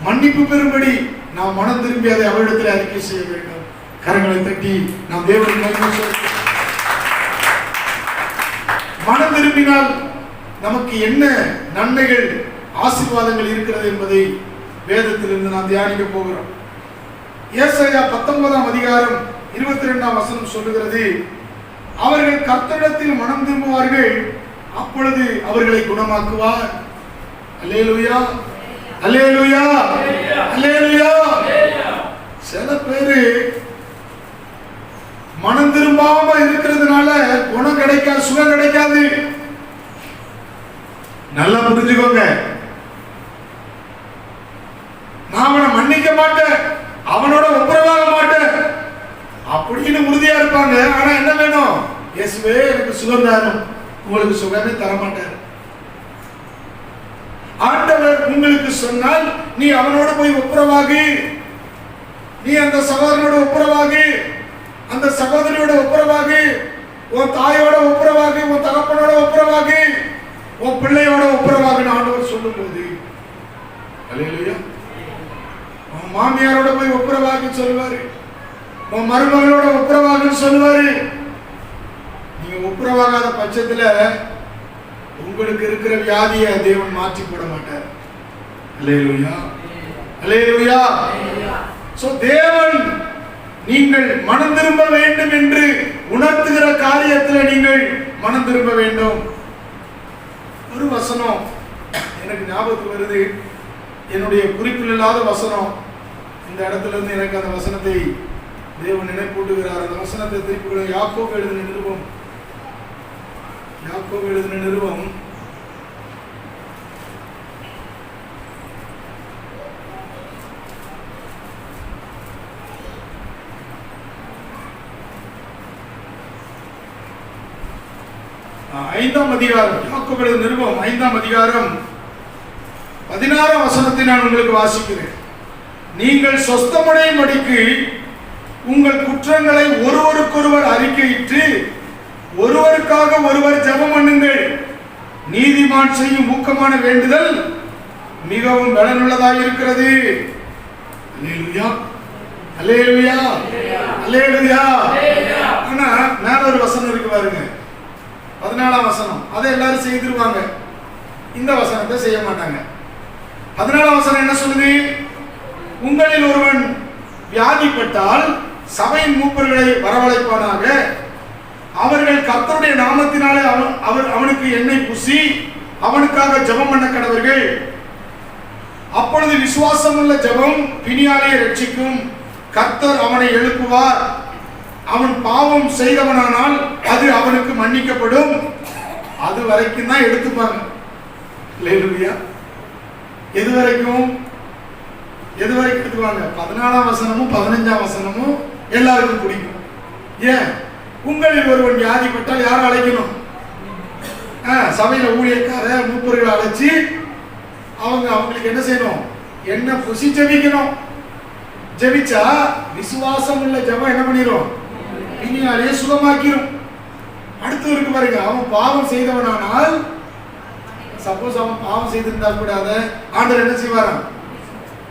மன்னிப்பு பெறும்படி நாம் மனம் திரும்பி அதை அவரிடத்தில் அறிக்கை செய்ய வேண்டும். கரங்களை தட்டி நாம் தேவனுக்கு மனம் திரும்பினால் நமக்கு என்ன நன்மைகள், ஆசீர்வாதங்கள் இருக்கிறது என்பதை வேதத்திலிருந்து நாம் தியானிக்க போகிறோம். ஏசாயா 19ஆம் அதிகாரம் 22ஆம் வசனம் சொல்லுகிறது, அவர்கள் கர்த்தரிடத்தில் மனம் திரும்புவார்கள், அப்பொழுது அவர்களை குணமாக்குவார். அல்லேலூயா, அல்லேலூயா, அல்லேலூயா. சில பேரு மனம் திரும்பாம இருக்கிறதுனால குணம் கிடைக்காது, சுகம் கிடைக்காது. நல்லா புரிஞ்சுக்கோங்க. நான் அவனை மன்னிக்க மாட்டேன், அவனோட ஒப்புரவாக மாட்டேன் அப்படின்னு உறுதியா இருப்பாங்க. ஆனா என்ன வேணும்? இயேசுவே எனக்கு சுகம் தரும். உங்களுக்கு சுகமே தர மாட்டார். ஆண்டவர் உங்களுக்கு சொன்னால் நீ அவனோட போய் ஒப்புரவாகு, நீ அந்த சகோதரனோட ஒப்புரவாகு, அந்த சகோதரியோட ஒப்புரவாகு, உன் தாயோட ஒப்புரவாகு, உன் தகப்பனோட ஒப்புரவாகு, உன் பிள்ளையோட ஒப்புரவாகுன்னு ஆண்டவர் சொல்லும் போது, அல்லேலூயா, உன் மாமியாரோட போய் ஒப்புரவாகு சொல்லுவாரு, உன் மருமகளோட ஒப்புரவாகுன்னு சொல்லுவாரு. நீங்க ஒப்புரவாகாத பட்சத்துல உங்களுக்கு இருக்கிற வியாதியை தேவன் மாற்றி போட மாட்டார். அல்லேலூயா, அல்லேலூயா. சோ தேவன் நீங்கள் மனம் திரும்ப வேண்டும் என்று உணர்த்துகிற காரியத்தில் நீங்கள் மனம் திரும்ப வேண்டும். ஒரு வசனம் எனக்கு ஞாபகத்துக்கு வருது, என்னுடைய குறிப்பில் இல்லாத வசனம். இந்த இடத்துல இருந்து எனக்கு அந்த வசனத்தை தேவன் நினைப்பூட்டுகிறார். அந்த வசனத்தை திருப்பி யாக்கோபு எழுதின நிருபம், யாக்கோபு எழுதின நிருபம் 5ஆம் அதிகாரம், யாக்கோபு எழுதின நிருபம் 5ஆம் அதிகாரம் 16ஆம் வசனத்தை நான் உங்களுக்கு வாசிக்கிறேன். நீங்கள் சொஸ்தமடையும்படிக்கு உங்கள் குற்றங்களை ஒருவருக்கொருவர் அறிக்கையிட்டு ஒருவருக்காக ஒருவர் ஜெபம் பண்ணுங்கள். நீதிமான் செய்யும் ஊக்கமான வேண்டுதல் மிகவும் பலனுள்ளதாக இருக்கிறது. அல்லேலூயா, அல்லேலூயா, அல்லேலூயா. ஆனா மேல ஒரு வசனம் இருக்கு பாருங்க, 14ஆம் வசனம். அதை எல்லாரும் செய்திருவாங்க, இந்த வசனத்தை செய்ய மாட்டாங்க. 14ஆம் வசனம் என்ன சொல்லுது? உங்களில் ஒருவன் வியாதிப்பட்டால் சபையின் மூப்பர்களை வரவழைப்பானாக. அவர்கள் கர்த்தருடைய நாமத்தினாலே அவனுக்கு எண்ணெய் பூசி அவனுக்காக ஜெபம் பண்ண கடவர்கள். அப்பொழுது விசுவாசமுள்ள ஜெபம் பிணியாளியை ரட்சிக்கும். கர்த்தர் அவனை எழுப்புவார். அவன் பாவம் செய்தவனானால் அது அவனுக்கு மன்னிக்கப்படும். அது வரைக்கும் தான் எடுத்துப்பாங்க. அல்லேலூயா. எது வரைக்கும் எடுத்துவாங்க? 14ஆம் வசனமும் 15ஆம் வசனமும் எல்லாருக்கும் பிடிக்கும். ஏன்? உங்களில் ஒருவன் வியாதிப்பட்டால் யாரை அழைக்கணும்? சபையில ஊழியக்கார மூப்பர்களை அழைச்சி அவங்களுக்கு என்ன செய்யணும்? என்ன புசி ஜெபிக்கணும். ஜெபிச்சா விசுவாசம் உள்ள ஜெபம் என்ன பண்ணிரும்? பிணியாளியை சுகமாக்கிரும். அடுத்து இருக்கு பாருங்க, அவன் பாவம் செய்தவனானால், சப்போஸ் அவன் பாவம் செய்திருந்தா கூட அதை ஆண்டவர் என்ன செய்வாராம்?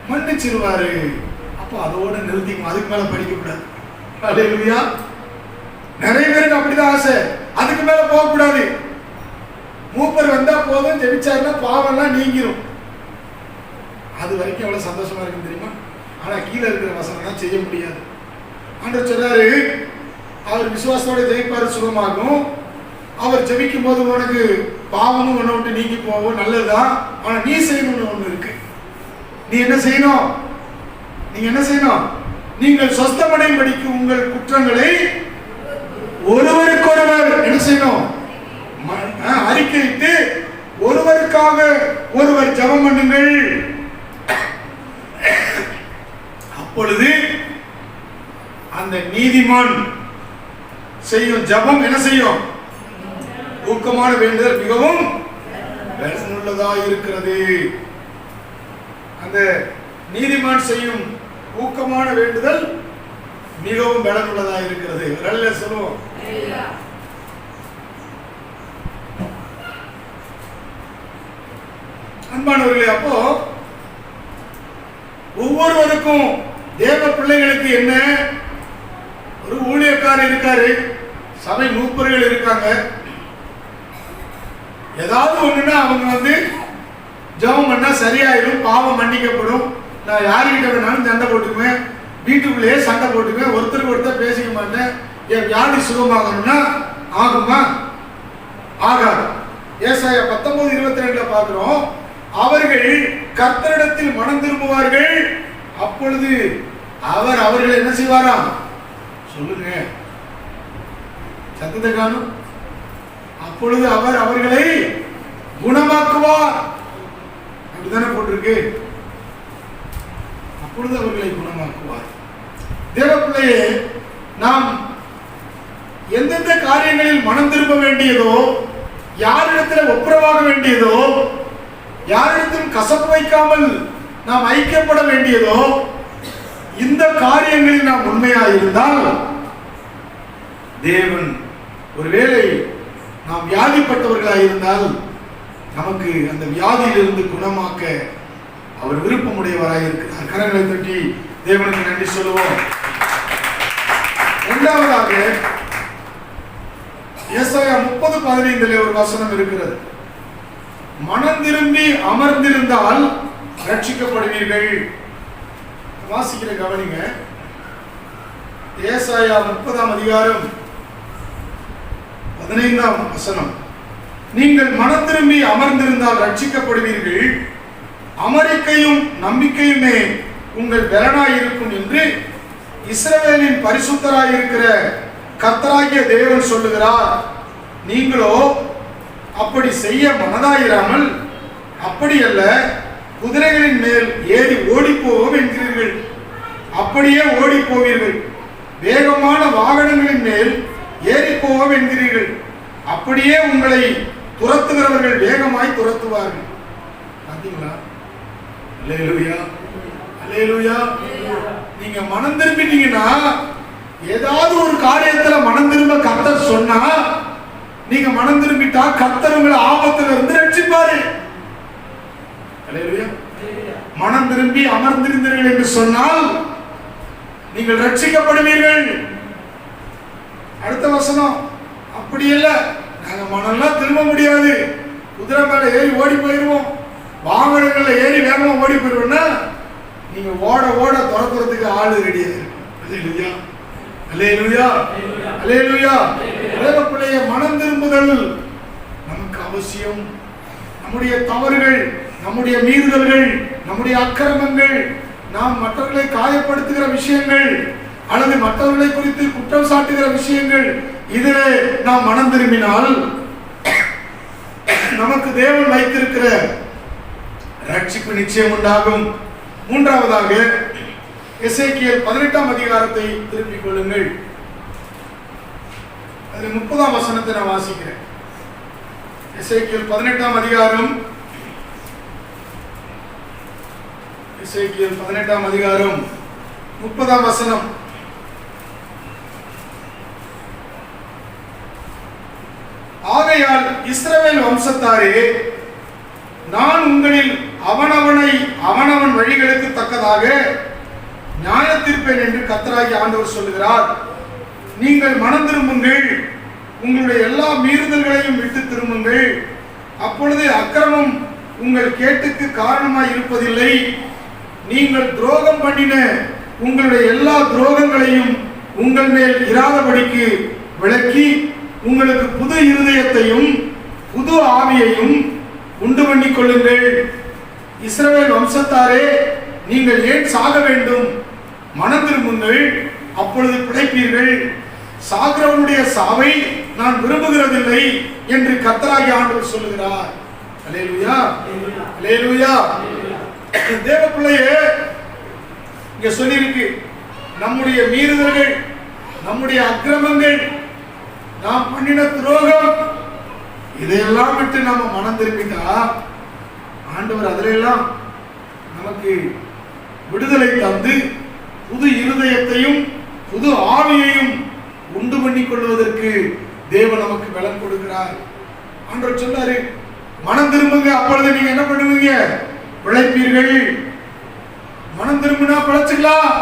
மன்னிச்சிருவாரு. அப்போ அதோட நிறுத்திக்கும், அதுக்கு மேல படிக்க கூடாது. அல்லேலூயா. நிறைய பேருக்கு அப்படிதான் ஆசை, அதுக்கு மேல போக கூடாது. மூப்பர் வந்தா போதும், ஜெபிச்சாருன்னா பாவம் எல்லாம் நீங்கிரும். அது வரைக்கும் எவ்வளவு சந்தோஷமா இருக்கு தெரியுமா? ஆனா கீழே இருக்கிற வசனம் தான் செய்ய முடியாது. ஆண்டவர் சொல்றாரு, அவர் விசுவாசத்தோட ஜெயிப்பாரு, சுகமாகும். அவர் ஜெபிக்கும் போது உனக்கு பாவமும் ஒண்ணு விட்டு நீங்கி போவோம், நல்லதுதான். ஆனா நீ செய்யணும்னு ஒண்ணு இருக்கு. நீ என்ன செய்யணும்? நீங்க என்ன செய்யணும்? நீங்கள் சொஸ்தமடையும்படிக்கு உங்கள் குற்றங்களை ஒருவருக்கொருவர் என்ன செய்யணும்? அறிக்கையிட்டு ஒருவருக்காக ஒருவர் ஜெபம் பண்ணுங்கள். அப்பொழுது அந்த நீதிமான் செய்யும் ஜெபம் என்ன செய்யும்? ஊக்கமான வேண்டுதல் மிகவும் பலனுள்ளதாக இருக்கிறது. அந்த நீதிமான் செய்யும் ஊக்கமான வேண்டுதல் மிகவும் பலனுள்ளதாக இருக்கிறது. நல்ல சொல்லுவோம். அன்பானவர்களே, அப்போ ஒவ்வொருவருக்கும் தேவ பிள்ளைகளுக்கு என்ன, ஒரு ஊழியக்காரர் இருக்காரு, சபை மூப்பர்கள் இருக்காங்க. ஏதாவது ஒண்ணுன்னா அவங்க ஜெபம் பண்ணா சரியாயிடும், பாவம் மன்னிக்கப்படும். நான் யாருக்கிட்ட வேணாலும் சண்டை போட்டுக்குவேன், வீட்டுக்குள்ளேயே சண்டை போட்டுக்குவேன், ஒருத்தருக்கு ஒருத்தர் பேசிக்க மாட்டேன். என் வியாதி சுகமாகணும்னா ஆகுமா? ஆகாது. ஏசாயா 19:22 பார்க்கிறோம், அவர்கள் கர்த்தரிடத்தில் மனம் திரும்புவார்கள், அப்பொழுது அவர் அவர்களை என்ன செய்வாராம்? சொல்லுங்க, சத்தத்தை காணும். அப்பொழுது அவர் அவர்களை குணமாக்குவார். அப்படித்தானே போட்டிருக்கு. அப்பொழுது அவர்களை குணமாக்குவார். தேவ பிள்ளையே, நாம் எந்தெந்த காரியங்களில் மனம் திரும்ப வேண்டியதோ, யாரிடத்தில் ஒப்புரவாக வேண்டியதோ, யாரிடத்திலும் கசப்பு வைக்காமல் நாம் ஐக்கியப்பட வேண்டியதோ, இந்த காரியங்களில் நாம் உண்மையாக இருந்தால் தேவன், ஒருவேளை நாம் வியாதிப்பட்டவர்களாக இருந்தால் நமக்கு அந்த வியாதியிலிருந்து குணமாக்க அவர் விருப்பமுடையவராக இருக்கிறார். கரங்களை தட்டி தேவனுக்கு நன்றி சொல்லுவோம். இரண்டாவதாக ஏசாயா 30:15 ஒரு வசனம் இருக்கிறது. மனம் திரும்பி அமர்ந்திருந்தால் ரட்சிக்கப்படுவீர்கள். வாசிக்கிற கவனிங்க. ஏசாயா 30:15 வசனம். நீங்கள் மனம் திரும்பி அமர்ந்திருந்தால் ரட்சிக்கப்படுவீர்கள், அமெரிக்கையும் நம்பிக்கையுமே உங்கள் பலனாயிருக்கும் என்று இஸ்ரவேலின் பரிசுத்தராயிருக்கிற கர்த்தராகிய தேவன் சொல்லுகிறார். நீங்களோ அப்படி செய்ய மனதாயிராமல், அப்படியல்ல, குதிரைகளின் மேல் ஏறி ஓடி போவோம் என்கிறீர்கள், அப்படியே ஓடி போவீர்கள். வேகமான வாகனங்களின் மேல் ஏறி போவோம் என்கிறீர்கள், அப்படியே உங்களை துரத்துகிறவர்கள் வேகமாய் துரத்துவார்கள். பார்த்தீங்களா? அல்லேலூயா, அல்லேலூயா. நீங்க மனம் திரும்பிட்டீங்கன்னா, ஏதாவது ஒரு காரியத்துல மனம் திரும்ப கர்த்தர் சொன்னா, நீங்க மனம் திரும்பிட்டா கர்த்தர் உங்களை ஆபத்துல இருந்து ரட்சிப்பாரு. அல்லேலூயா. மனம் திரும்பி அமர்ந்திருந்தீர்கள் என்று சொன்னால் நீங்கள் ரட்சிக்கப்படுவீர்கள். அடுத்த வசனம், அப்படி இல்ல, நாங்க மனம்லாம் திரும்ப முடியாது, குதிரை மேல ஏறி ஓடி போயிருவோம், வாகனங்கள்ல ஏறி வேகமா ஓடி போயிருவோம்னா நீங்க ஓட ஓட துரத்துறதுக்கு ஆளு ரெடியா இருக்கும். அல்லேலூயா, அல்லேலூயா, அல்லேலூயா. தேவப்பிள்ளைய மனம் திரும்புதல் நமக்கு அவசியம். நம்முடைய தவறுகள், நம்முடைய மீறுதல்கள், நம்முடைய அக்கிரமங்கள், நாம் மற்றவர்களை காயப்படுத்துகிற விஷயங்கள் அல்லது மற்றவர்களை குறித்து குற்றம் சாட்டுகிற விஷயங்கள், இதிலே நாம் மனம் திரும்பினால் நமக்கு தேவன் வைத்திருக்கிற ரட்சிப்பு நிச்சயம் உண்டாகும். மூன்றாவதாக எசேக்கியேல் 18 திருப்பிக் கொள்ளுங்கள். அதில் 30 வசனத்தை நான் வாசிக்கிறேன். எசேக்கியேல் 18 எசேக்கியேல் 18 30 வசனம். ஆகையால் இஸ்ரவேல் வம்சத்தாரே, நான் உங்களில் அவனவனை அவனவன் வழிகளுக்கு தக்கதாக நியாயத்தீர்ப்பேன் என்று கர்த்தராகிய ஆண்டவர் சொல்லுகிறார். நீங்கள் மனம் திரும்புங்கள், உங்களுடைய எல்லா மீறுதல்களையும் விட்டு திரும்புங்கள், அப்பொழுது அக்கிரமம் உங்கள் கேட்டுக்கு காரணமாய் இருப்பதில்லை. நீங்கள் துரோகம் பண்ணின உங்களுடைய எல்லா துரோகங்களையும் உங்கள் மேல் இராதபடிக்கு விலக்கி, உங்களுக்கு புது இருதயத்தையும் புது ஆவியையும் உண்டு பண்ணி கொள்ளுங்கள். இஸ்ரவேல் வம்சத்தாரே, நீங்கள் ஏன் சாக வேண்டும்? மனம் திரும்புங்கள், அப்பொழுது பிழைப்பீர்கள். சாகிறவனுடைய சாவை நான் விரும்புகிறதில்லை என்று கர்த்தராகிய ஆண்டவர் சொல்லுகிறார். அல்லேலூயா, அல்லேலூயா. தேவ பிள்ளையே, இங்க சொல்லியிருக்கு, நம்முடைய மீறுதல்கள், நம்முடைய அக்கிரமங்கள், நாம் பண்ணின துரோகம், இதையெல்லாம் விட்டு நாம மனம் திரும்பிட்டா ஆண்டவர் அதிலெல்லாம் நமக்கு விடுதலை தந்து புது இருதயத்தையும் புது ஆவியையும் உண்டு பண்ணி கொள்வதற்கு தேவன் நமக்கு பலன் கொடுக்கிறார். ஆண்டவர் சொன்னாரு, மனம் திரும்புங்க, அப்பொழுது நீங்க என்ன பண்ணுவீங்க? பிழைப்பீர்கள். மனம் திரும்பினா பிழைச்சுக்கலாம்.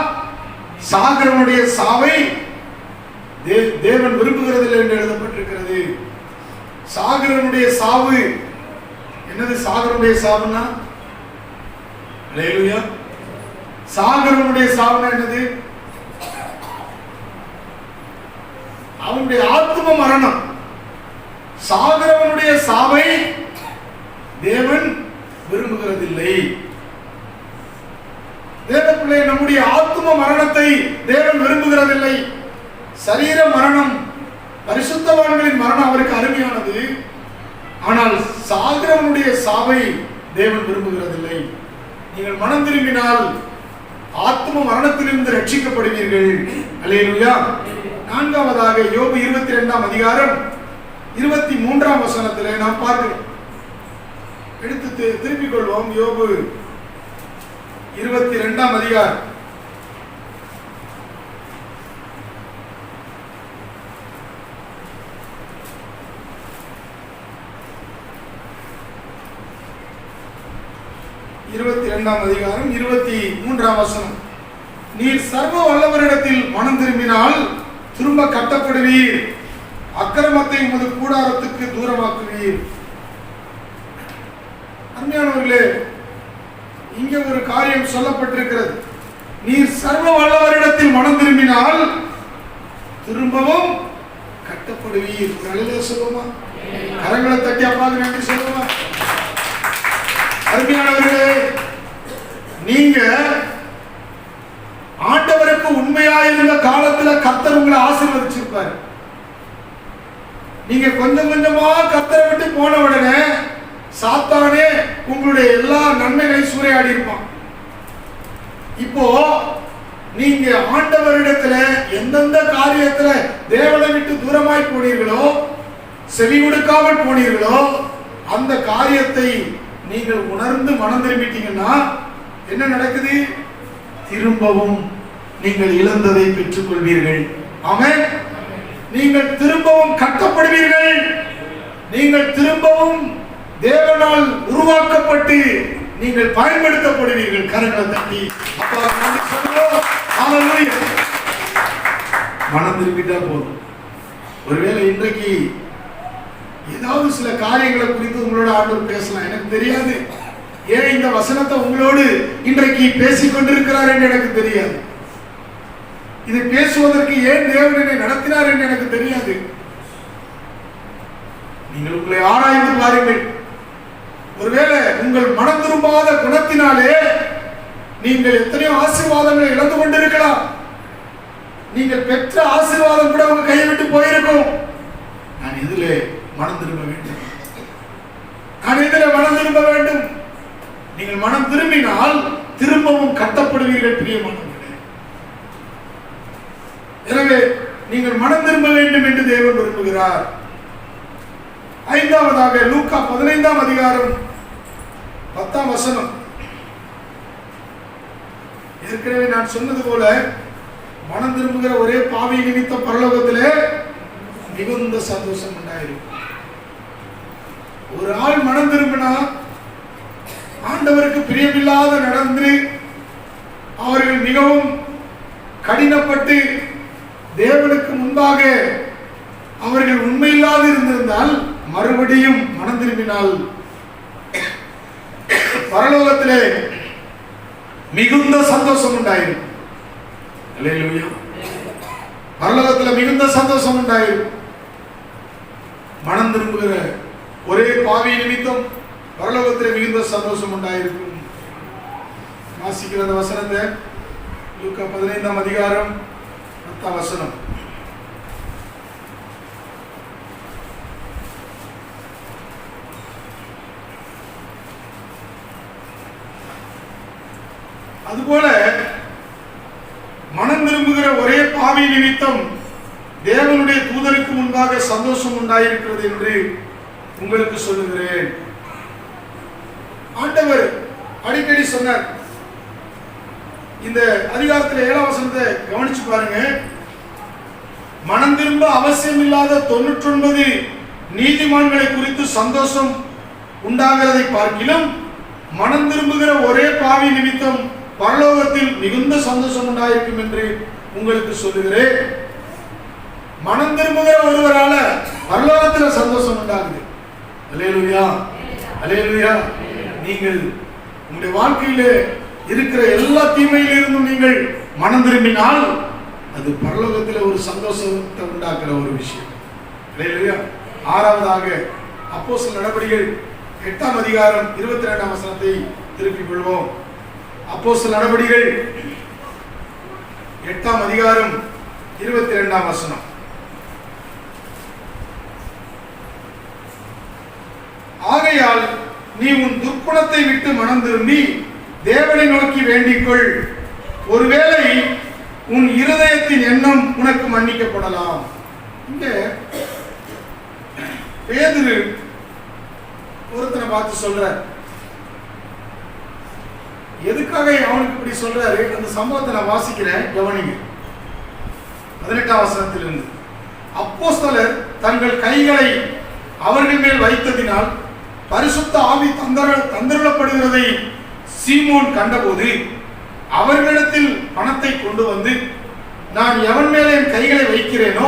சாகிறவனுடைய சாவை தேவன் விரும்புகிறதில்லை என்று எழுதப்பட்டிருக்கிறது. சாகிறவனுடைய சாவு என்னது? சாகிறவனுடைய சாவுனா, அல்லேலூயா, சாகிறவனுடைய சாவுனா என்னது? அவனுடைய ஆத்ம மரணம். சாகிறவனுடைய சாவை தேவன் விரும்புகிறதில்லை. தேவப்பிள்ளை, நம்முடைய ஆத்ம மரணத்தை தேவன் விரும்புகிறதில்லை. சரீர மரணம், பரிசுத்தவான்களின் மரணம் அவருக்கு அருமையானது. ஆனால் சாகிறவனுடைய சாவை தேவன் விரும்புகிறதில்லை. நீங்கள் மனம் திரும்பினால் ஆத்ம மரணத்திலிருந்து ரட்சிக்கப்படுவீர்கள். அல்லேலூயா. நான்காவதாக யோபு 22 வசனத்திலே நாம் பார்க்கிறோம். எடுத்து திருப்பிக் கொள்வோம். யோபு 22 23 வசனம். நீர் சர்வ வல்லவரிடத்தில் மனம் திரும்பினால் திரும்ப கட்டப்படுவீர், அக்கிரமத்தை உமது கூடாரத்துக்கு தூரமாக்குவீர். அருமையானவர்களே, இங்கே ஒரு காரியம் சொல்லப்பட்டிருக்கிறது. நீர் சர்வ வல்லவரிடத்தில் மனம் திரும்பினால் திரும்பவும் கட்டப்படுவீர். நல்ல சொல்லுமா? கரங்களை தட்டி அப்பாவுக்கு நன்றி சொல்லுமா? அருமையானவர்களே, நீங்க ஆண்டவருக்கு உண்மையா இருந்த காலத்துல கர்த்தர் உங்களை ஆசீர்வதிச்சிருப்பாரு. நீங்க கொஞ்சம் கொஞ்சமா கர்த்தரை விட்டு போன உடனே சாத்தானே உங்களுடைய எல்லா நன்மைகளை சூறையாடி இருப்பான். இப்போ நீங்க ஆண்டவரிடத்துல எந்தெந்த காரியத்துல தேவனை விட்டு தூரமாய் போனீர்களோ, செவி கொடுக்காமல் போனீர்களோ, அந்த காரியத்தை நீங்கள் உணர்ந்து மனம் திரும்பிட்டீங்கன்னா என்ன நடக்குது? திரும்பவும் நீங்கள் இழந்ததை பெற்றுக் கொள்வீர்கள். ஆமென். நீங்கள் திரும்பவும் கட்டப்படுவீர்கள். நீங்கள் திரும்பவும் தேவனால் உருவாக்கப்பட்டு நீங்கள் பயன்படுத்தப்படுவீர்கள். கரங்களை தட்டி அப்பா நன்றி சொல்லுவோம். ஹல்லேலூயா. மனம் திரும்பிட்டா போதும். ஒருவேளை இன்றைக்கு ஏதாவது சில காரியங்களை குறித்து உங்களோட ஆண்டவர் பேசலாம், எனக்கு தெரியாது. ஏன் இந்த வசனத்தை உங்களோடு இன்றைக்கு பேசிக் கொண்டிருக்கிறார் என்று எனக்கு தெரியாது. இதை பேசுவதற்கு ஏன் தேவன் என்னை நடத்தினார் என்று எனக்கு தெரியாது. நீங்கள் உங்களை ஆராய்ந்து பாருங்கள். ஒருவேளை உங்கள் மனம் திரும்பாத குணத்தினாலே நீங்கள் எத்தனையோ ஆசீர்வாதங்களை இழந்து கொண்டிருக்கலாம். நீங்கள் பெற்ற ஆசீர்வாதம் கூட உங்க கையை விட்டு போயிருக்கும். நான் இதிலே மனம் திரும்ப வேண்டும். நான் இதிலே மனம் திரும்ப வேண்டும். நீங்கள் மனம் திரும்பினால் திரும்பவும் கட்டப்படுவீர்கள் பிரியமானவர்களே. எனவே நீங்கள் மனம் திரும்ப வேண்டும் என்று தேவன் விரும்புகிறார். ஐந்தாவதாக லூக்கா 15ஆம் அதிகாரம் 10ஆம் வசனம். ஏற்கனவே நான் சொன்னது போல மனம் திரும்புகிற ஒரே பாவி நிமித்தம் பரலோகத்திலே மிகுந்த சந்தோஷம் உண்டாயிருக்கும். ஒரு ஆள் மனம் திரும்பினா ஆண்டவருக்கு பிரியமில்லாத நடந்து அவர்கள் மிகவும் கடினப்பட்டு தேவனுக்கு முன்பாக அவர்கள் உண்மையில்லாது இருந்திருந்தால் மறுபடியும் மனம் திரும்பினால் பரலோகத்திலே மிகுந்த சந்தோஷம் உண்டாயிருக்கும். அல்லேலூயா. பரலோகத்தில் மிகுந்த சந்தோஷம் உண்டாயிருக்கும். மனம் திரும்புகிற ஒரே பாவி நிமித்தம் பரலோகத்தில் மிகுந்த சந்தோஷம் உண்டாயிருக்கும். வாசிக்கிற அந்த வசனத்தை லூக்கா 15ஆம் அதிகாரம் 10ஆம் வசனம். அதுபோல மனம் திரும்புகிற ஒரே பாவி நிமித்தம் தேவனுடைய தூதருக்கு முன்பாக சந்தோஷம் உண்டாயிருக்கிறது என்று உங்களுக்கு சொல்லுகிறேன். ஆண்டவர் அடிக்கடி சொன்னார். இந்த அதிகாரத்தில் 7ஆம் வசனத்தை கவனிச்சு பாருங்க. மனம் திரும்ப அவசியம் இல்லாத 99 நீதிமான்களை குறித்து சந்தோஷம் உண்டாகிறதை பார்க்கிலும் மனம் திரும்புகிற ஒரே பாவி நிமித்தம் பரலோகத்தில் மிகுந்த சந்தோஷம் உண்டாயிருக்கும் என்று உங்களுக்கு சொல்லுகிறேன். மனம் திரும்புகிற ஒருவரால பரலோகத்தில் சந்தோஷம் உண்டாகுது. அல்லேலூயா, அல்லேலூயா. நீங்கள் உங்களுடைய வாழ்க்கையிலே இருக்கிற எல்லா தீமையிலிருந்தும் நீங்கள் மனம் திரும்பினால் அது பரலோகத்தில் ஒரு சந்தோஷத்தை உண்டாக்குற ஒரு விஷயம். அல்லேலூயா. ஆறாவதாக அப்போஸ்தலர் நடபடிகள் 8ஆம் அதிகாரம் 22ஆம் வசனத்தை திருப்பிக் கொள்வோம். அப்போஸ்தலர் நடபடிகள் 8ஆம் அதிகாரம் 22ஆம் வசனம். ஆகையால் நீ உன் துர்க்குணத்தை விட்டு மனம் திரும்பி தேவனை நோக்கி வேண்டிக்கொள். ஒருவேளை உன் இருதயத்தின் எண்ணம் உனக்கு மன்னிக்கப்படலாம். இங்க பேதுரு ஒருத்தனை பார்த்து சொல்ற, எதுக்காக அவனுக்கு இப்படி சொல்றாரு? அந்த சம்பவத்தை நான் வாசிக்கிறேன், கவனிங்க. 18ஆம் வசனத்திலிருந்து. அப்போஸ்தலர் தங்கள் கைகளை அவர்கள் மேல் வைத்ததினால் பரிசுத்த ஆவி தந்தருளப்படுகிறதை சீமோன் கண்டபோது அவர்களிடத்தில் பணத்தை கொண்டு வந்து நான் எவன் மேலே என் கைகளை வைக்கிறேனோ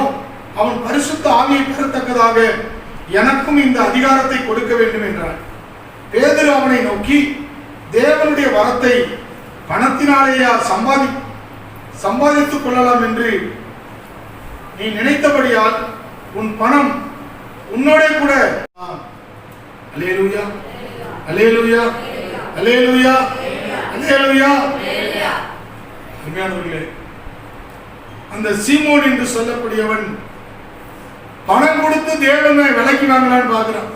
அவன் பரிசுத்த ஆவியை பெறத்தக்கதாக எனக்கும் இந்த அதிகாரத்தை கொடுக்க வேண்டும் என்றான். பேதுரு அவனை நோக்கி, தேவனுடைய வரத்தை பணத்தினாலேயா சம்பாதித்துக் கொள்ளலாம் என்று நீ நினைத்தபடியால் உன் பணம் உன்னோட கூட. அல்லேலூயா, அல்லேலூயா, அல்லேலூயா, அல்லேலூயா. அருமையானவர்களே, அந்த சீமோன் என்று சொல்லக்கூடியவன் பணம் கொடுத்து தேவனை விலைக்கு வாங்கலான்னு பார்க்கிறான்.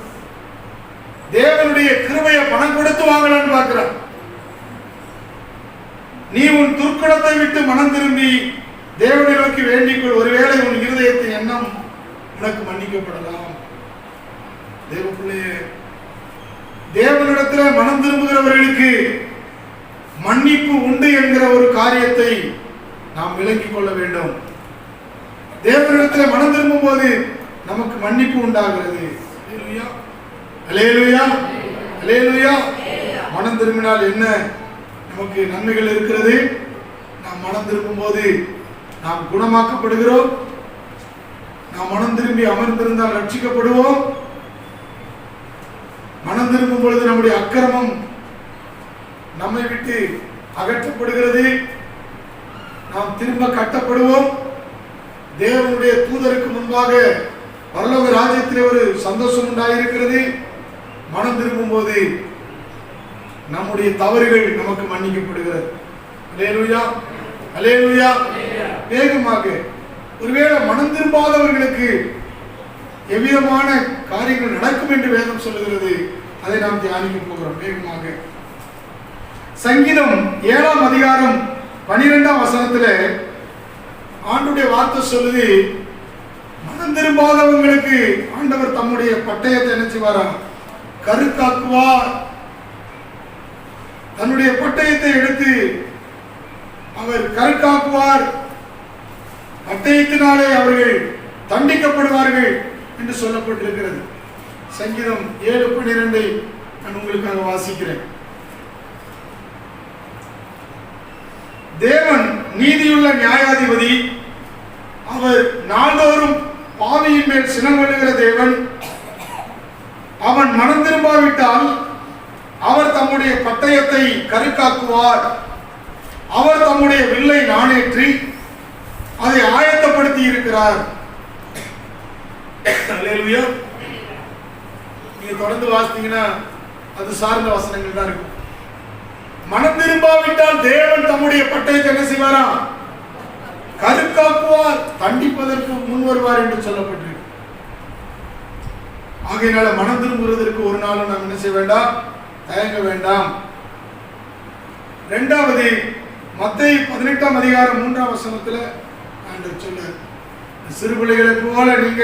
தேவனுடைய கிருபையை பணம் கொடுத்து வாங்கலான்னு பார்க்கிறான். நீ உன் துர்க்குணத்தை விட்டு மனம் திரும்பி தேவனை நோக்கி வேண்டிக்கொள், ஒருவேளை உன் இருதயத்தின் எண்ணம் உனக்கு மன்னிக்கப்படலாம். தேவ பிள்ளையே, தேவனிடத்தில் மனம் திரும்புகிறவர்களுக்கு மன்னிப்பு உண்டு என்கிற ஒரு காரியத்தை நாம் விளங்கிக் கொள்ள வேண்டும். தேவனிடத்தில் மனம் திரும்பும் போது நமக்கு மன்னிப்பு உண்டாகிறது. அல்லேலூயா, அல்லேலூயா. மனம் திரும்பினால் என்ன நமக்கு நன்மைகள் இருக்கிறது? நாம் மனம் திரும்பும் போது நாம் குணமாக்கப்படுகிறோம். நாம் மனம் திரும்பி அமர்ந்திருந்தால் ரட்சிக்கப்படுவோம். மனம் திரும்பும் பொழுது நம்முடைய அக்கிரமம் நம்மை விட்டு அகற்றப்படுகிறது. நாம் திரும்ப கட்டப்படுவோம். தேவனுடைய தூதருக்கு முன்பாக பரலோக ராஜ்யத்திலே ஒரு சந்தோஷம் உண்டாயிருக்கிறது. மனம் திரும்பும் போது நம்முடைய தவறுகள் நமக்கு மன்னிக்கப்படுகிறது. அல்லேலூயா, அல்லேலூயா. வேகமாக, ஒருவேளை மனம் திரும்பாதவர்களுக்கு எவ்விதமான காரியங்கள் நடக்கும் என்று வேதம் சொல்லுகிறது. அதை நாம் தியானிக்க போகிறோம். வேகமாக சங்கீதம் 7ஆம் அதிகாரம் 12ஆம் வசனத்துல ஆண்டுடைய வார்த்தை சொல்லுது, மனம் திரும்பாதவங்களுக்கு ஆண்டவர் தம்முடைய பட்டயத்தை என்ன செய்வாரா? கருக்காக்குவார். தன்னுடைய பட்டயத்தை எடுத்து அவர் கருக்காக்குவார். பட்டயத்தினாலே அவர்கள் தண்டிக்கப்படுவார்கள் என்று சொல்லப்பட்டிருக்கிறது. சங்கீதம் 7:12 நான் உங்களுக்காக வாசிக்கிறேன். தேவன் நீதியுள்ள நியாயாதிபதி. அவர் நாள்தோறும் பாவியின் மேல் சினம் கொள்ளுகிற தேவன். அவன் மனம் திரும்பாவிட்டால் அவர் தம்முடைய பட்டயத்தை கருக்காக்குவார். அவர் தம்முடைய வில்லை நாணேற்றி அதை ஆயத்தப்படுத்தி இருக்கிறார். அல்லேலூயா. நீங்க தொடர்ந்து வாசித்தீங்கன்னா அது சார்ந்த வசனங்கள் தான் இருக்கும். மனம் திரும்பாவிட்டால் தேவன் தம்முடைய பட்டயத்தை என்ன செய்வாரா? கருக்காக்குவார், தண்டிப்பதற்கு முன் வருவார் என்று சொல்லப்பட்டிருக்கு. ஆகையினால மனம் திரும்புவதற்கு ஒரு நாளும் நாம் என்ன செய்ய வேண்டாம், தயங்க வேண்டாம். இரண்டாவது, மத்தேயு 18ஆம் அதிகாரம் 3ஆம் வசனத்துல ஆண்டவர் சொல்றார், சிறு பிள்ளைகளை போல நீங்க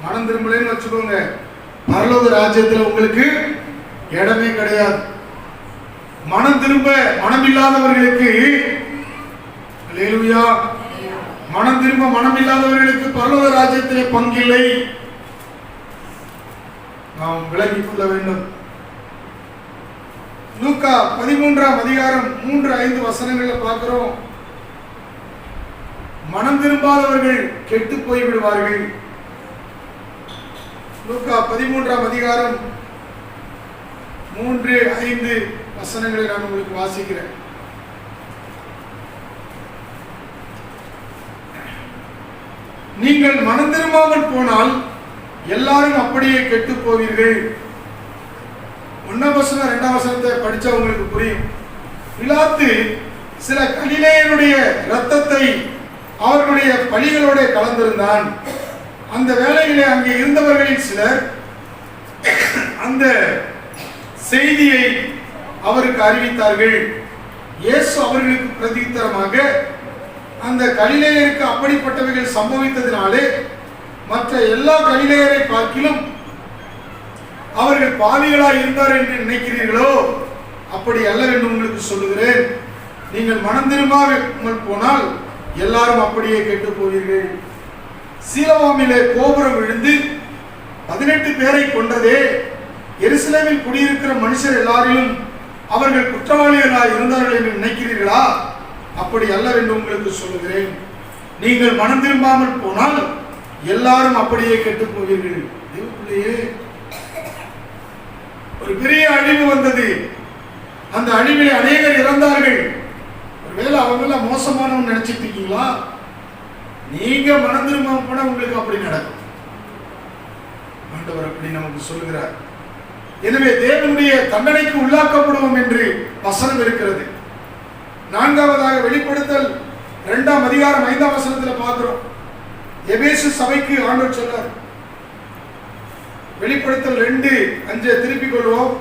மனம் திரும்பலைன்னு வச்சுக்கோங்க, பரலோக ராஜ்யத்தில் உங்களுக்கு இடமே கிடையாது. மனம் திரும்ப மனமில்லாதவர்களுக்கு, அல்லேலூயா, மனம் திரும்ப மனமில்லாதவர்களுக்கு பரலோக ராஜ்யத்திலே பங்கில்லை. நாம் விளங்கிக் கொள்ள வேண்டும். லூக்கா 13ஆம் அதிகாரம் 3-5 வசனங்களை பார்க்கிறோம். மனம் திரும்பாதவர்கள் கெட்டு போய் விடுவார்கள். லூக்கா 13ஆம் அதிகாரம் 3-5 வசனங்களை நான் உங்களுக்கு வாசிக்கிறேன். நீங்கள் மனம் திரும்பாமல் போனால் எல்லாரும் அப்படியே கெட்டு போவீர்கள். 1ஆம் வசனம் 2ஆம் வசனத்தை படிச்சா உங்களுக்கு புரியும். பிலாத்து சில கலிலேயருடைய இரத்தத்தை அவர்களுடைய பலிகளோட கலந்திருந்தான். அந்த வேளையிலே அங்கே இருந்தவர்களில் சிலர் அந்த செய்தியை அவருக்கு அறிவித்தார்கள். இயேசு அவர்களுக்கு பிரதியுத்தரமாக, அந்த கலிலேயருக்கு அப்படிப்பட்டவைகள் சம்பவித்ததினாலே மற்ற எல்லா கலிலேயரை பார்க்கிலும் அவர்கள் பாவிகளாய் இருந்தார் என்று நினைக்கிறீர்களோ? அப்படி அல்ல என்று உங்களுக்கு சொல்லுகிறேன். நீங்கள் மனம் திரும்பாமல் போனால் எல்லாரும் அப்படியே கெட்டு போவீர்கள். சீலோவாமிலே கோபுரம் விழுந்து 18 பேரை கொண்டதே, எருசலேமில் குடியிருக்கிற மனுஷர் எல்லாரிலும் அவர்கள் குற்றவாளிகளாய் இருந்தார்கள் என்று நினைக்கிறீர்களா? அப்படி அல்ல என்று உங்களுக்கு சொல்லுகிறேன். நீங்கள் மனம் திரும்பாமல் போனால் எல்லாரும் அப்படியே கெட்டு போவீர்கள். தேவப்பிள்ளையே, ஒரு பெரிய அழிவு வந்தது. அந்த அழிவிலே அநேகர் இறந்தார்கள். ஒருவேளை அவங்க மோசமானவங்க நினைச்சிட்டு இருக்கீங்களா? நீங்க மனம் திரும்பாம போனா உங்களுக்கு அப்படி நடக்கும். ஆண்டவர் அப்படி நமக்கு சொல்லுகிறார். எனவே தேவனுடைய தண்டனைக்கு உள்ளாக்கப்படுவோம் என்று வசனம் இருக்கிறது. நான்காவதாக வெளிப்படுத்தல் 2ஆம் அதிகாரம் 5ஆம் வசனத்தில் பார்க்கிறோம். எபேசு சபைக்கு ஆண்டவர் சொன்னார். வெளிப்படுத்தல் 2:5 திருப்பிக் கொள்வோம்.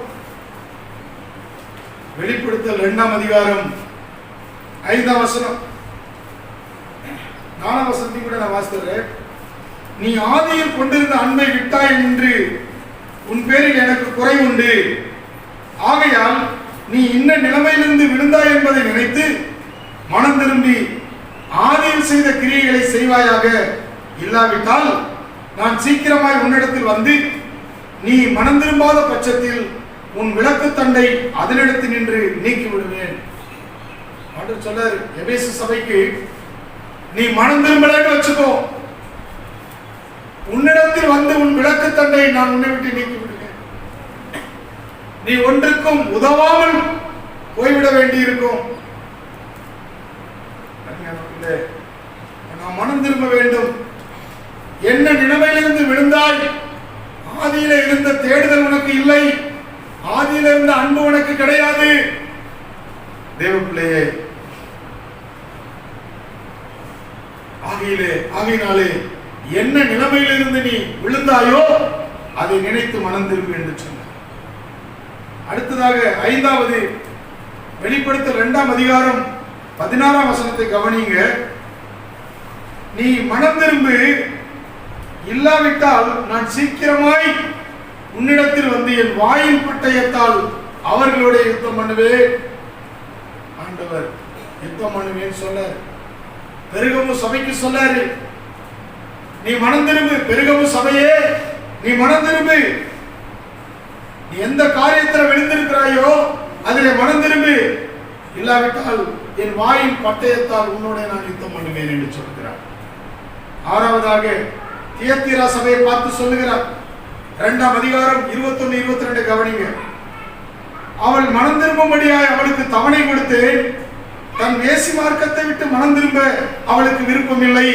வெளிப்படுத்தல் 2ஆம் அதிகாரம் 5ஆம் வசனம். 4ஆம் வசனத்தையும் கூட நான் வாசிக்கிறேன். நீ ஆதியில் கொண்டிருந்த அன்பை விட்டாய் என்று உன் பேரில் எனக்கு குறை உண்டு. ஆகையால் நீ இன்ன நிலைமையிலிருந்து விழுந்தாய் என்பதை நினைத்து மனம் திரும்பி ஆதியில் செய்த கிரியைகளை செய்வாயாக. இல்லாவிட்டால் நான் சீக்கிரமாய் உன்னிடத்தில் வந்து நீ மனம் திரும்பாத பட்சத்தில் உன் விளக்கு தண்டை அதனிடத்தில் நின்று நீக்கி விடுவேன். ஆண்டவர் சொன்னார் எபேசு சபைக்கு, நீ மனம் திரும்பலன்னு வச்சுக்கோ, உன்னிடத்தில் வந்து உன் விளக்கு தண்டை நான் உன்னை விட்டு நீக்கி விடுவேன். நீ ஒன்றுக்கும் உதவாமல் போய்விட வேண்டி இருக்கும். நாம் மனம் திரும்ப வேண்டும். என்ன நிலைமையிலிருந்து விழுந்தாய்? ஆதியில இருந்த தேடுதல் உனக்கு இல்லை. ஆதியில இருந்த அன்பு உனக்கு கிடையாது. தேவப்பிள்ளையே, ஆகையினாலே என்ன நிலைமையிலிருந்து நீ விழுந்தாயோ அதை நினைத்து மனம் திரும்பு என்று சொன்னார். அடுத்ததாக 5வது வெளிப்படுத்தல் 2ஆம் அதிகாரம் 16ஆம் வசனத்தை கவனிங்க. நீ மனம் திரும்பு, இல்லாவிட்டால் நான் சீக்கிரமாய் உன்னிடத்தில் வந்து என் வாயின் பட்டயத்தால் அவர்களுடைய யுத்தம் பண்ணுவேன். ஆண்டவர் யுத்தம் பண்ணுவேன் சொன்னார். பெருகமு சபைக்கு சொன்னாரு, நீ மனம் திரும்பு. பெருகமு சபையே, நீ மனம் திரும்பு. நீ எந்த காரியத்தில் விழுந்திருக்கிறாயோ அதிலே மனம் திரும்பு. இல்லாவிட்டால் என் வாயின் பட்டயத்தால் உன்னோட நான் யுத்தம் பண்ணுவேன் என்று சொல்கிறார். 6வதாக தியத்தீரா சபையை பார்த்து சொல்லுகிறார். 2ஆம் அதிகாரம் 21, 22 கவனிங்க. அவள் மனம் திரும்பும்படியாய் அவளுக்கு தவணை கொடுத்தேன். தன் வேசி மார்க்கத்தை விட்டு மனம் திரும்ப அவளுக்கு விருப்பமில்லை.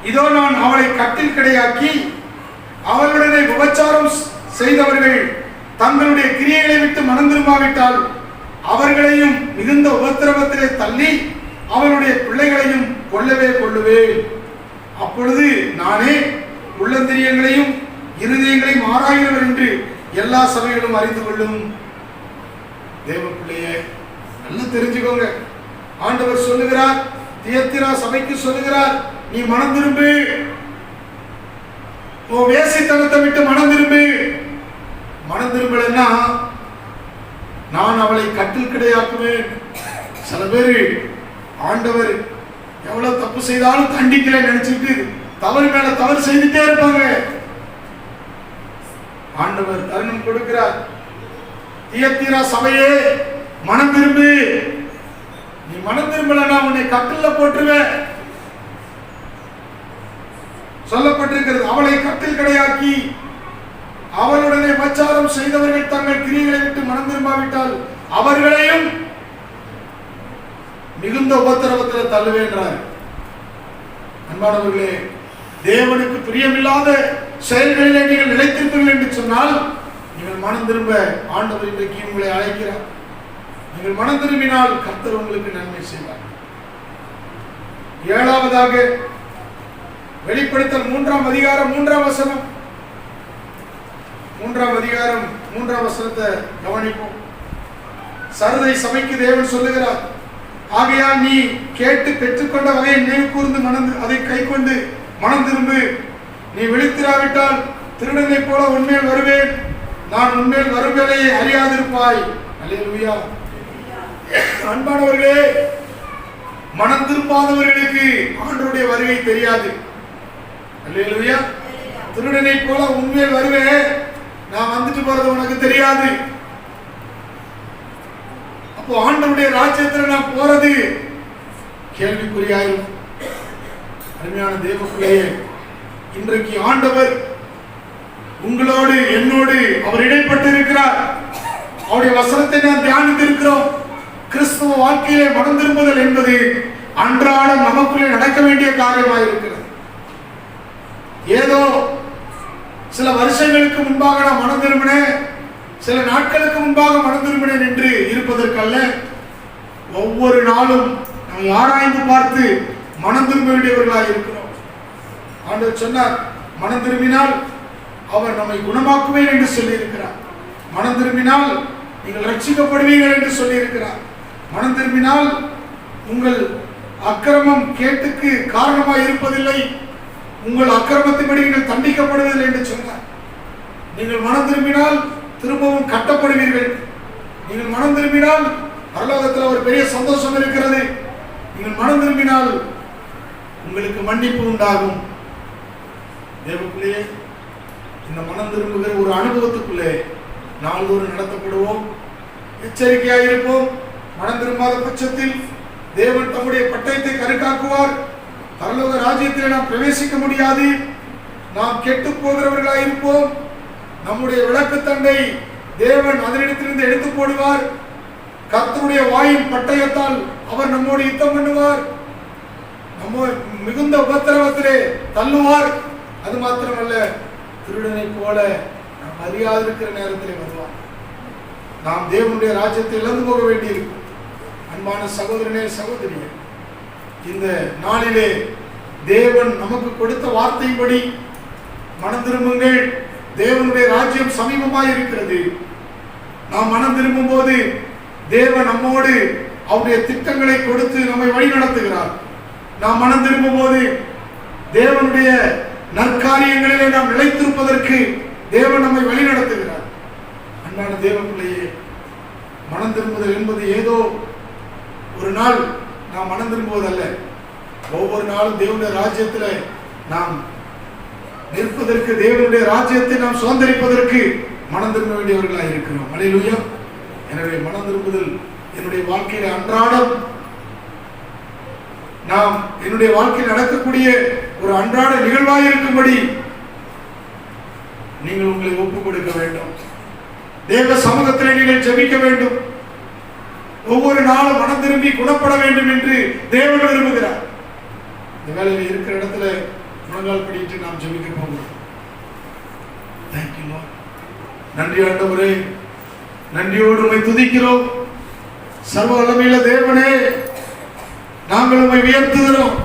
இதோ நான் அவளை கட்டில் கிடையாக்கி அவளுடனே விபச்சாரம் செய்தவர்கள் தங்களுடைய கிரியைகளை விட்டு மனம் திரும்பாவிட்டால் அவர்களையும் மிகுந்த உபத்திரவத்திலே தள்ளி அவளுடைய பிள்ளைகளையும் கொல்லவே கொள்ளுவேன். அப்பொழுது நானே உள்ளந்திரியங்களையும் இருதயங்களையும் ஆராய்கிறவர் என்று எல்லா சபைகளும் அறிந்து கொள்ளும். தேவ பிள்ளையே, நல்லா தெரிஞ்சுக்கோங்க. ஆண்டவர் சொல்லுகிறார், தியத்திரா சபைக்கு சொல்லுகிறார், நீ மனம் திரும்பு. உன் வேசித்தனத்தை விட்டு மனம் திரும்பு. மனம் திரும்பலன்னா நான் அவளை கட்டில் கிடையாக்குவேன். சில பேர் ஆண்டவர் எவ்வளவு தப்பு செய்தாலும் தண்டிக்கல நினைச்சிட்டு தவறு மேல தவறு செய்துட்டே இருப்பாங்க. ஆண்டவர் தருணம் கொடுக்கிறார். தியத்தீரா சபையே, மனம் திரும்பு. நீ மனம் திரும்பலன்னா உன்னை கட்டில போட்டுருவேன் சொல்லப்பட்டிருக்கிறது. அவளை கட்டில் கிடையாக்கி அவளுடனே விபச்சாரம் செய்தவர்கள் தங்கள் கிரியைகளை விட்டு மனம் திரும்பாவிட்டால் அவர்களையும் மிகுந்த உபத்திரவத்தில் தள்ளுவேன்றார். அன்பானவர்களே, தேவனுக்கு பிரியமில்லாத செயல்களிலே நீங்கள் நிலைத்திருப்பீர்கள் என்று சொன்னால் நீங்கள் மனம் திரும்ப ஆண்டவர் இன்றைக்கு உங்களை அழைக்கிறார். நீங்கள் மனம் திரும்பினால் கர்த்தர் உங்களுக்கு நன்மை செய்வார். 7வதாக வெளிப்படுத்தல் 3ஆம் அதிகாரம் 3ஆம் வசனம். 3ஆம் அதிகாரம் 3ஆம் வசனத்தை கவனிப்போம். சரதை சபைக்கு தேவன் சொல்லுகிறார், ஆகையால் நீ கேட்டு பெற்றுக்கொண்ட வகையை நினைவு கூர்ந்து அதை கை கொண்டு மனம் திரும்பு. நீ விழித்திராவிட்டால் திருடனை போல உன்மேல் வருவேன். நான் உன்மேல் வரும் வேலையை அறியாதிருப்பாய். அல்லேலூயா. அன்பானவர்களே, மனம் திரும்பாதவர்களுக்கு ஆண்டவருடைய வருகை தெரியாது. அல்லேலூயா. திருடனை போல உன்மேல் வருவேன், நான் வந்துட்டு போறது உனக்கு தெரியாது. அப்போ ஆண்டவருடைய ராஜ்யத்தில் நான் போறது கேள்விக்குறியாயிரும். அருமையான தேவ பிள்ளையே, இன்றைக்கு ஆண்டவர் உங்களோடு என்னோடு அவர் இடைப்பட்டு இருக்கிறார். அவருடைய வசனத்தை நாம் தியானித்து இருக்கிறோம். கிறிஸ்துவ வாழ்க்கையிலே மனம் திரும்புதல் என்பது அன்றாடம் நமக்குள்ளே நடக்க வேண்டிய காரியமாக இருக்கிறது. ஏதோ சில வருஷங்களுக்கு முன்பாக நான் மனம் திரும்பினேன், சில நாட்களுக்கு முன்பாக மனம் திரும்பினேன் என்று இருப்பதற்கல்ல, ஒவ்வொரு நாளும் நாம் ஆராய்ந்து பார்த்து மனம் திரும்ப வேண்டியவர்களாக இருக்கிறோம். ஆண்டவர் சொன்னார், மனம் திரும்பினால் அவர் நம்மை குணமாக்குவேன் என்று சொல்லி இருக்கிறார். மனம் திரும்பினால் நீங்கள் ரட்சிக்கப்படுவீர்கள் என்று சொல்லி இருக்கிறார். மனம் திரும்பினால் உங்கள் அக்கிரமம் கேட்டுக்கு காரணமாக இருப்பதில்லை, உங்கள் அக்கிரமத்தின்படி நீங்கள் தண்டிக்கப்படுவதில்லை என்று சொன்னார். நீங்கள் மனம் திரும்பினால் திரும்பவும் கட்டப்படுவீர்கள். நீங்கள் மனம் திரும்பினால் பரலோகத்தில் ஒரு பெரிய சந்தோஷம் இருக்கிறது. நீங்கள் மனம் திரும்பினால் உங்களுக்கு மன்னிப்பு உண்டாகும். தேவப்பிள்ளையே, இந்த மனம் திரும்புகிற ஒரு அனுபவத்துக்குள்ளே நாள்தோறும் நடத்தப்படுவோம். எச்சரிக்கையாக இருப்போம். மனம் திரும்பாத பட்சத்தில் தேவன் தம்முடைய பட்டயத்தை கருக்காக்குவார். பரலோக ராஜ்யத்தில் நாம் பிரவேசிக்க முடியாது. நாம் கெட்டு போகிறவர்களாக இருப்போம். நம்முடைய விளக்குத்தண்டை தேவன் அதனிடத்திலிருந்து எடுத்து போடுவார். கர்த்தருடைய வாயின் பட்டயத்தால் அவர் நம்மோடு யுத்தம் பண்ணுவார். நம்ம மிகுந்த உபத்திரவத்திலே தள்ளுவார். அது மாத்திரமல்ல, திருடனை போல நாம் அறியாது இருக்கிற நேரத்திலே வருவார். நாம் தேவனுடைய ராஜ்யத்தை இழந்து போக வேண்டியிருக்கும். அன்பான சகோதரனே, சகோதரியே, இந்த நாளிலே தேவன் நமக்கு கொடுத்த வார்த்தைப்படி மனம் திரும்புங்கள். தேவனுடைய ராஜ்யம் சமீபமாய் இருக்கிறது. நாம் மனம் திரும்பும் போது தேவன் நம்மோடு அவருடைய திட்டங்களை கொடுத்து நம்மை வழி நடத்துகிறார். நாம் மனம் திரும்பும் போது தேவனுடைய நற்காரியங்களிலே நாம் நிலைத்திருப்பதற்கு தேவன் நம்மை வழி நடத்துகிறார். அன்பான தேவ பிள்ளையே, மனம் திரும்புதல் என்பது ஏதோ ஒரு நாள் நாம் மனம் திரும்புவதல்ல. ஒவ்வொரு நாளும் தேவனுடைய ராஜ்யத்தில் நாம் நிற்பதற்கு, தேவனுடைய ராஜ்யத்தை நாம் சுதந்திரிப்பதற்கு மனம் திரும்ப வேண்டியவர்களாக இருக்கிறோம். அல்லேலூயா. எனவே மனம் திரும்புதல் என்னுடைய வாழ்க்கையில் அன்றாடம் நாம் என்னுடைய வாழ்க்கையில் நடக்கக்கூடிய ஒரு அன்றாட நிகழ்வாக இருக்கும்படி நீங்கள் உங்களை ஒப்புக் கொடுக்க வேண்டும். தேவ சமூகத்திலே நீங்கள் ஜெபிக்க வேண்டும். ஒவ்வொரு நாளும் மனம் திரும்பி குணப்பட வேண்டும் என்று தேவன் விரும்புகிறார். இந்த வேலையில் இருக்கிற இடத்துல முழங்கால் படிட்டு நாம் ஜெபிக்க போகிறோம். Thank you Lord. நன்றி ஆண்டவரே, நன்றியோடு உம்மை துதிக்கிறோம். சர்வ வல்லமையுள்ள தேவனே, நாங்கள் உம்மை உயர்த்துகிறோம்.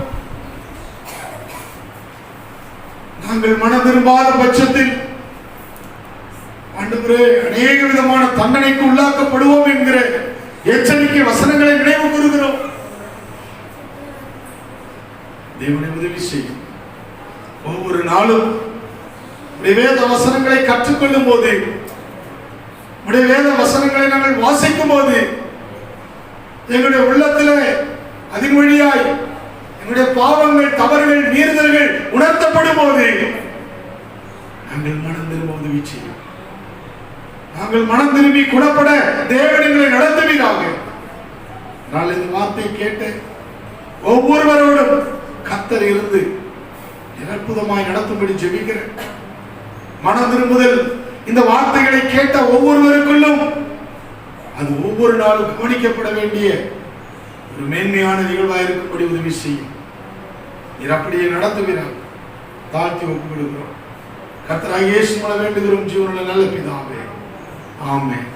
நாங்கள் மனம் திரும்பாத பட்சத்தில் ஆண்டவரே அநேக விதமான தண்டனைக்கு உள்ளாக்கப்படுவோம் என்கிற எச்சரிக்கை வசனங்களை நினைவு கூறுகிறோம். தேவனை உதவி செய்யும். ஒவ்வொரு நாளும் வேத வசனங்களை கற்றுக்கொள்ளும் போது, வேத வசனங்களை நாங்கள் வாசிக்கும் போது, எங்களுடைய உள்ளத்திலே அதன் வழியாய் எங்களுடைய பாவங்கள், தவறுகள், மீறுதல்கள் உணர்த்தப்படும் போது நாங்கள் மனம் திரும்ப உதவி செய்யும். நாங்கள் மனம் திரும்பி குணப்பட தேவன் எங்களை நடத்துவீராக. நான் இந்த வார்த்தை கேட்டு ஒவ்வொருவரோடும் கர்த்தர் இருந்து அற்புதமாய் நடத்தும்படி ஜெபிக்கிறேன். மனம் திரும்புதல் இந்த வார்த்தைகளை கேட்ட ஒவ்வொருவருக்குள்ளும் அது ஒவ்வொரு நாளும் கவனிக்கப்பட வேண்டிய ஒரு மேன்மையான நிகழ்வாக இருக்கும்படி உதவி செய்யும். நீர் அப்படியே நடத்துவீராக. தாழ்த்தி ஒப்புக் கொடுக்கிறோம். கர்த்தராகிய இயேசு மூலம் வேண்டுகிறோம் ஜீவனுள்ள நல்ல பிதாவே. ஆமென்.